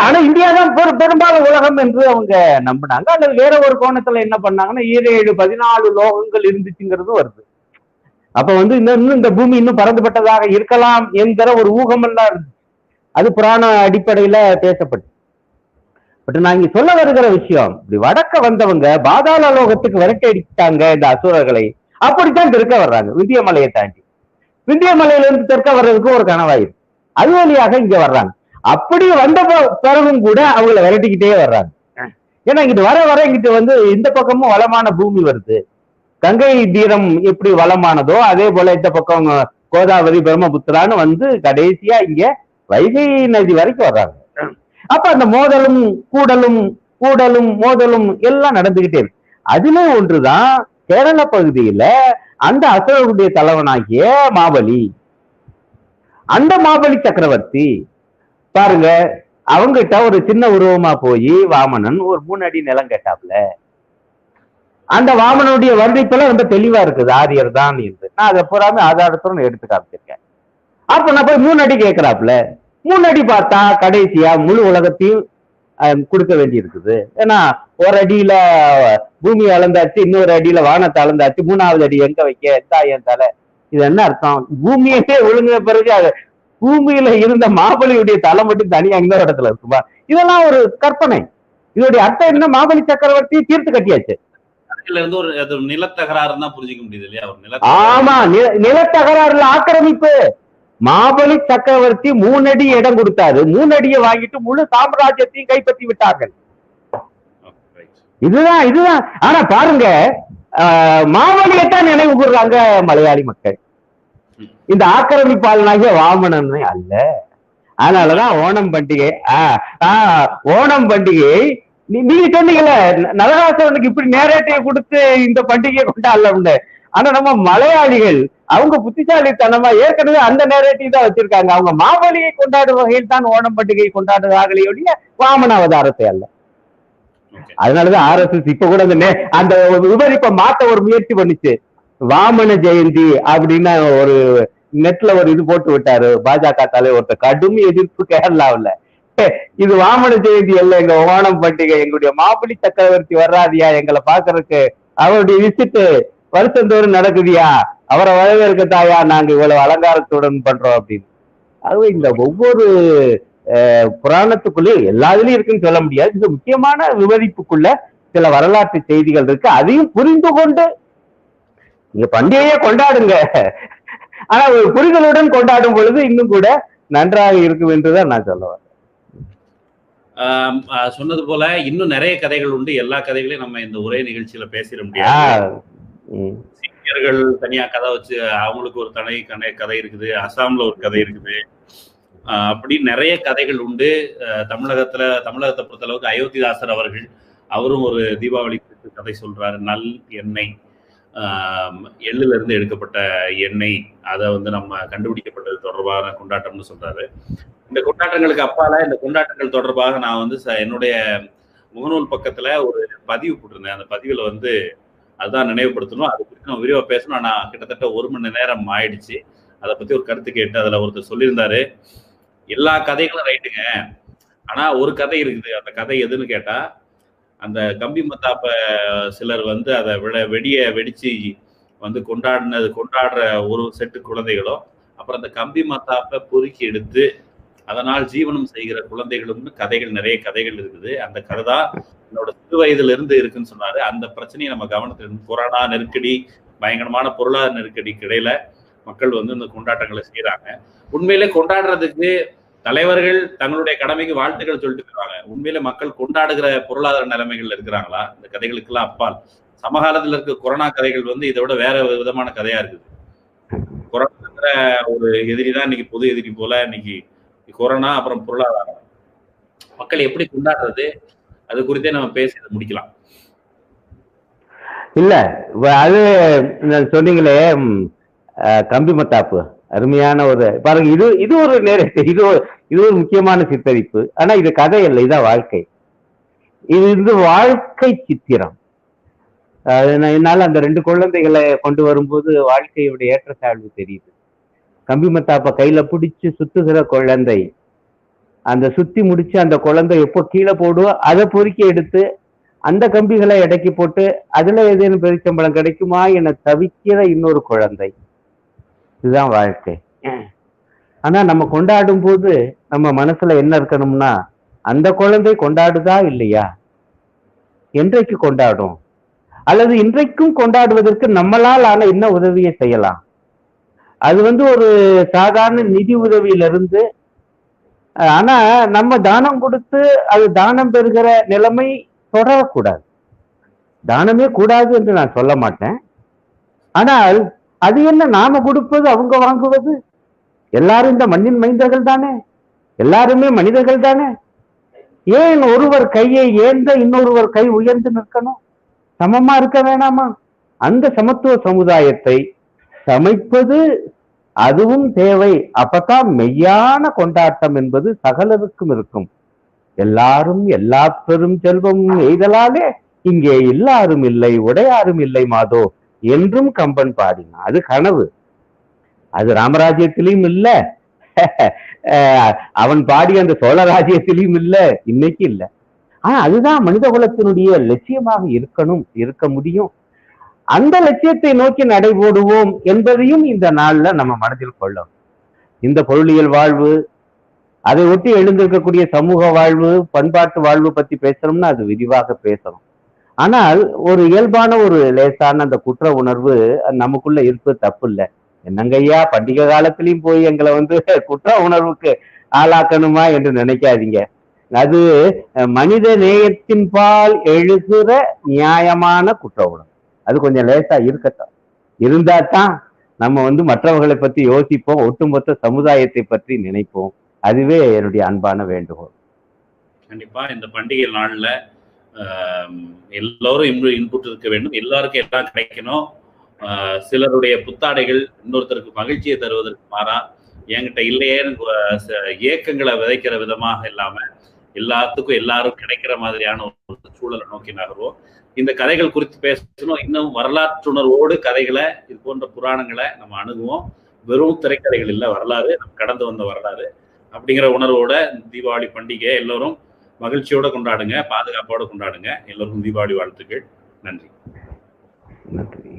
ஆனா இந்தியா தான் பெரும்பாலும் உலகம் என்று அவங்க நம்பினாங்க. அல்லது வேற ஒரு கோணத்துல என்ன பண்ணாங்கன்னா 7 14 லோகங்கள் இருந்துச்சுங்கிறது வருது. அப்ப இன்னும் இந்த பூமி இன்னும் பறந்துபட்டதாக இருக்கலாம் என்கிற ஒரு ஊகம் எல்லாம் இருந்துச்சு. அது புராண அடிப்படையில பேசப்பட்டு. பட் நான் இங்க சொல்ல வருகிற விஷயம், இப்படி வடக்க வந்தவங்க பாதாள லோகத்துக்கு விரட்டி அடித்தாங்க இந்த அசுரர்களை. அப்படித்தான் தெற்க வர்றாங்க, விந்திய மலையை தாண்டி. விந்திய மலையில இருந்து தெற்க வர்றதுக்கு ஒரு கணவாயிரு, அது வழியாக இங்க வர்றாங்க. அப்படி வந்த பிறகும் கூட அவங்கள விரட்டிக்கிட்டே வர்றாங்க. ஏன்னா இங்கிட்டு வர இங்கிட்டு இந்த பக்கமும் வளமான பூமி வருது. கங்கை தீரம் எப்படி வளமானதோ அதே போல இந்த பக்கம் கோதாவரி பிரம்மபுத்திரான்னு கடைசியா இங்க வைகை நதி வரைக்கும் வர்றாங்க. அப்ப அந்த மோதலும் கூடலும் மோதலும் எல்லாம் நடந்துகிட்டே இருக்கு. அதுல ஒன்றுதான் கேரள பகுதியில அந்த அசுரர்களுடைய தலைவனாகிய மாபலி. அந்த மாபலி சக்கரவர்த்தி பாருங்க, அவங்கிட்ட ஒரு சின்ன உருவமா போய் வாமனன் ஒரு 3 அடி நிலம் கேட்டாப்ல. அந்த வாமனுடைய வர்ணிப்பெல்லாம் ரொம்ப தெளிவா இருக்குது, ஆரியர் தான் என்று. நான் அதை பூராமே ஆதாரத்துடன் எடுத்து காமிச்சிருக்கேன். அப்ப நான் போய் 3 அடி கேட்கிறாப்புல. 3 அடி பார்த்தா கடைசியா முழு உலகத்தையும் கொடுக்க வேண்டி இருக்குது. ஏன்னா ஒரு அடியில பூமி அளந்தாச்சு, இன்னொரு அடியில வானத்தை அளந்தாச்சு, 3வது அடி எங்க வைக்க, எந்த என் தலை, இது என்ன அர்த்தம்? பூமியே ஒழுங்கின பிறகு பூமியில இருந்த மாபலியுடைய தலை மட்டும் தனியா இன்னொரு இடத்துல இருக்குமா? இதெல்லாம் ஒரு கற்பனை. இதோடைய அர்த்தம் என்ன? மாபலி சக்கரவர்த்தி தீர்த்து கட்டியாச்சு. இருந்து ஒரு நிலத்தகராறுன்னு தான் புரிஞ்சுக்க முடியுது இல்லையா? ஒரு ஆமா, நிலத்தகராறுல ஆக்கிரமிப்பு. மாபலி சக்கரவர்த்தி 3 அடி இடம் கொடுத்தாரு. 3 அடியை வாங்கிட்டு முழு சாம்ராஜ்யத்தையும் கைப்பற்றி விட்டார்கள். இதுதான். ஆனா பாருங்க, மாவலியத்தான் நினைவு கூறுறாங்க மலையாளி மக்கள், இந்த ஆக்கிரமிப்பாளனாகிய வாமனன் அல்ல. அதனாலதான் ஓணம் பண்டிகை. ஓணம் பண்டிகை நீங்க சொன்னீங்கல்ல, நரகாசுரனுக்கு இப்படி நேரத்தையை கொடுத்து இந்த பண்டிகையை கொண்டாடல. ஆனா நம்ம மலையாளிகள் அவங்க புத்திசாலித்தனமா ஏற்கனவே அந்த நேரத்தையும் தான் வச்சிருக்காங்க. அவங்க மாவலியை கொண்டாடும் வகையில் தான் ஓணம் பண்டிகை கொண்டாடுறார்களே ஒழிய வாமன அவதாரத்தை அல்ல. அதனாலதான் RSS இப்ப கூட அந்த விவரிப்பை மாத்த ஒரு முயற்சி பண்ணுச்சு. வாமன ஜெயந்தி அப்படின்னு ஒரு நெட்ல ஒரு இது போட்டு விட்டாரு பாஜக தலைவர் ஒருத்தர். கடும் எதிர்ப்பு கேரளாவில். இது வாமன ஜெயந்தி அல்ல, எங்க ஓணம் பண்டிகை, எங்களுடைய மாப்பிள்ளை சக்கரவர்த்தி வர்றாதியா எங்களை பாக்குறதுக்கு, அவருடைய விசிட்டு வருஷந்தோறும் நடக்குதியா, அவரை வரவேற்கத்தாயா நாங்க இவ்வளவு அலங்காரத்துடன் பண்றோம் அப்படின்னு. அதுவே இந்த ஒவ்வொரு புராணத்துக்குள்ளே எல்லாத்துலயும் இருக்குன்னு சொல்ல முடியாது. இந்த முக்கியமான விவரிப்புக்குள்ள சில வரலாற்று செய்திகள் இருக்கு. அதையும் புரிந்து கொண்டு நீங்க பண்டிகையே கொண்டாடுங்க, ஆனா ஒரு புரிதலுடன் கொண்டாடும் பொழுது இன்னும் கூட நன்றாக இருக்கும் என்றுதான் நான் சொல்ல வரேன். சொன்னது போல இன்னும் நிறைய கதைகள் உண்டு. எல்லா கதைகளையும் நம்ம இந்த ஒரே நிகழ்ச்சியில பேசிட முடியாது. சீக்கியர்கள் தனியா கதை வச்சு அவங்களுக்கு ஒரு கதை இருக்குது, அசாம்ல ஒரு கதை இருக்குது, அப்படி நிறைய கதைகள் உண்டு. தமிழகத்தை பொறுத்த அளவுக்கு அயோத்திதாசர் அவரும் ஒரு தீபாவளி கதை சொல்றாரு. நல் எண்ணெய், எள்ளுல இருந்து எடுக்கப்பட்ட எண்ணெய், அதை நம்ம கண்டுபிடிக்கப்பட்டது தொடர்பான கொண்டாட்டம்னு சொல்றாரு. இந்த கொண்டாட்டங்களுக்கு அப்பால இந்த கொண்டாட்டங்கள் தொடர்பாக நான் என்னுடைய முகநூல் பக்கத்துல ஒரு பதிவு போட்டிருந்தேன். அந்த பதிவுல அதுதான் நினைவுபடுத்தணும். அது குறித்து நம்ம விரிவா பேசணும். ஆனா கிட்டத்தட்ட 1 மணி நேரம் ஆயிடுச்சு. அதை பத்தி ஒரு கருத்து கேட்டு அதுல ஒருத்தர் சொல்லியிருந்தாரு, எல்லா கதைகளும் ரைட்டுங்க, ஆனா ஒரு கதை இருக்குது. அந்த கதை எதுன்னு கேட்டா, அந்த கம்பி மத்தாப்ப சிலர் அதை வெடிச்சு கொண்டாடுற ஒரு செட்டு குழந்தைகளும், அப்புறம் அந்த கம்பி மத்தாப்ப பொறுக்கி எடுத்து அதனால் ஜீவனம் செய்கிற குழந்தைகளும் நிறைய கதைகள் இருக்குது. அந்த கதை தான் என்னோட சிறு வயதுல இருந்து இருக்குன்னு சொன்னாரு. அந்த பிரச்சனையை நம்ம கவனத்தில், கொரோனா நெருக்கடி, பயங்கரமான பொருளாதார நெருக்கடிக்கு இடையில மக்கள் இந்த கொண்டாட்டங்களை செய்யறாங்க. உண்மையிலே கொண்டாடுறதுக்கு தலைவர்கள் தங்களுடைய கடமைக்கு வாழ்த்துக்கள் சொல்லிட்டு இருக்காங்க. உண்மையில மக்கள் கொண்டாடுகிற பொருளாதார நிலைமைகள்ல இருக்கிறாங்களா? இந்த கதைகளுக்கு எல்லாம் அப்பால் சமகாலத்துல இருக்க கொரோனா கதைகள் இதை விட வேற விதமான கதையா இருக்குது. கொரோனாங்கிற ஒரு எதிரிதான் இன்னைக்கு பொது எதிரி போல. இன்னைக்கு கொரோனா, அப்புறம் பொருளாதாரம், மக்கள் எப்படி கொண்டாடுறது, அது குறித்தே நம்ம பேசி முடிக்கலாம். இல்ல அது சொன்னீங்களே கம்பி மத்தாப்பு, அருமையான ஒரு பாருங்க. இது ஒரு இது ஒரு முக்கியமான சித்தரிப்பு. ஆனா இது கதை இல்லை, இதான் வாழ்க்கை. இது வாழ்க்கை சித்திரம். என்னால அந்த 2 குழந்தைகளை கொண்டு வரும்போது வாழ்க்கையுடைய ஏற்றத்தாழ்வு தெரியுது. கம்பி மத்தாப்ப கையில பிடிச்சு சுத்துகிற குழந்தை, அந்த சுத்தி முடிச்சு அந்த குழந்தை எப்போ கீழே போடுவோ அதை பொறுக்கி எடுத்து அந்த கம்பிகளை எடைக்கி போட்டு அதுல ஏதேனும் பெருச்சம்பளம் கிடைக்குமா என தவிக்கிற இன்னொரு குழந்தை. இதுதான் வாழ்க்கை. ஆனா நம்ம கொண்டாடும் போது நம்ம மனசுல என்ன இருக்கணும்னா, அந்த குழந்தை கொண்டாடுதா இல்லையா, என்றைக்கு கொண்டாடும், அல்லது இன்றைக்கும் கொண்டாடுவதற்கு நம்மளால் ஆன என்ன உதவியை செய்யலாம். அது ஒரு சாதாரண நிதி உதவியிலிருந்து, ஆனா நம்ம தானம் கொடுத்து அது தானம் பெறுகிற நிலைமை தொடரக்கூடாது. தானமே கூடாது என்று நான் சொல்ல மாட்டேன். ஆனால் அது என்ன, நாம கொடுப்பது அவங்க வாங்குவது? எல்லாரும் இந்த மண்ணின் மைந்தர்கள் தானே, எல்லாருமே மனிதர்கள் தானே. ஏன் ஒருவர் கையை ஏந்த இன்னொருவர் கை உயர்ந்து நிற்கணும்? சமமா இருக்க வேணாமா? அந்த சமத்துவ சமுதாயத்தை சமைப்பது அதுவும் தேவை. அப்பதான் மெய்யான கொண்டாட்டம் என்பது சகலருக்கும் இருக்கும். எல்லாரும் எல்லா பெரும் செல்வம் எய்தலாலே இங்கே எல்லாரும் இல்லை உடையாரும் இல்லை மாதோ என்றும் கம்பன் பாடினான். அது கனவு. அது ராமராஜ்யத்திலையும் இல்ல, அவன் பாடிய அந்த சோழ ராஜ்யத்திலையும் இல்ல, இன்னைக்கு இல்ல. ஆனா அதுதான் மனித குலத்தினுடைய லட்சியமாக இருக்க முடியும். அந்த லட்சியத்தை நோக்கி நடைபோடுவோம் என்பதையும் இந்த நாள்ல நம்ம மனதில் கொள்ளும். இந்த பொருளியல் வாழ்வு, அதை ஒட்டி எழுந்திருக்கக்கூடிய சமூக வாழ்வு, பண்பாட்டு வாழ்வு பத்தி பேசணும்னா அது விரிவாக பேசணும். ஆனால் ஒரு இயல்பான ஒரு லேசான அந்த குற்ற உணர்வு நமக்குள்ள இருப்பது தப்பு இல்லை. என்னங்கய்யா பண்டிகை காலத்திலயும் போய் எங்களை குற்ற உணர்வுக்கு ஆளாக்கணுமா என்று நினைக்காதீங்க. அது மனித நேயத்தின் பால் எழுகிற நியாயமான குற்ற உணர்வு. அது கொஞ்சம் லேசா இருக்கட்டும். இருந்தா தான் நம்ம மற்றவர்களை பத்தி யோசிப்போம், ஒட்டுமொத்த சமுதாயத்தை பற்றி நினைப்போம். அதுவே என்னுடைய அன்பான வேண்டுகோள். கண்டிப்பா இந்த பண்டிகை நாள்ல எல்லோரும் இன்புற்று இருக்க வேண்டும், எல்லாருக்கும் எல்லாம் கிடைக்கணும். சிலருடைய புத்தாடைகள் இன்னொருத்தருக்கு மகிழ்ச்சியை தருவதற்கு மாறா என்கிட்ட இல்லையே ஏக்கங்களை விதைக்கிற விதமாக இல்லாம எல்லாத்துக்கும் எல்லாரும் கிடைக்கிற மாதிரியான ஒரு சூழலை நோக்கி நகர்வோம். இந்த கதைகள் குறித்து பேசணும். இன்னும் வரலாற்றுணர்வோடு கதைகளை, இது போன்ற புராணங்களை நம்ம அணுகுவோம். வெறும் திரைக்கதைகள் இல்லை, வரலாறு, நம்ம கடந்து வந்த வரலாறு. அப்படிங்கிற உணர்வோட தீபாவளி பண்டிகை எல்லோரும் மகிழ்ச்சியோட கொண்டாடுங்க, பாதுகாப்போட கொண்டாடுங்க. எல்லோருக்கும் தீபாவளி வாழ்த்துக்கள். நன்றி. நன்றி.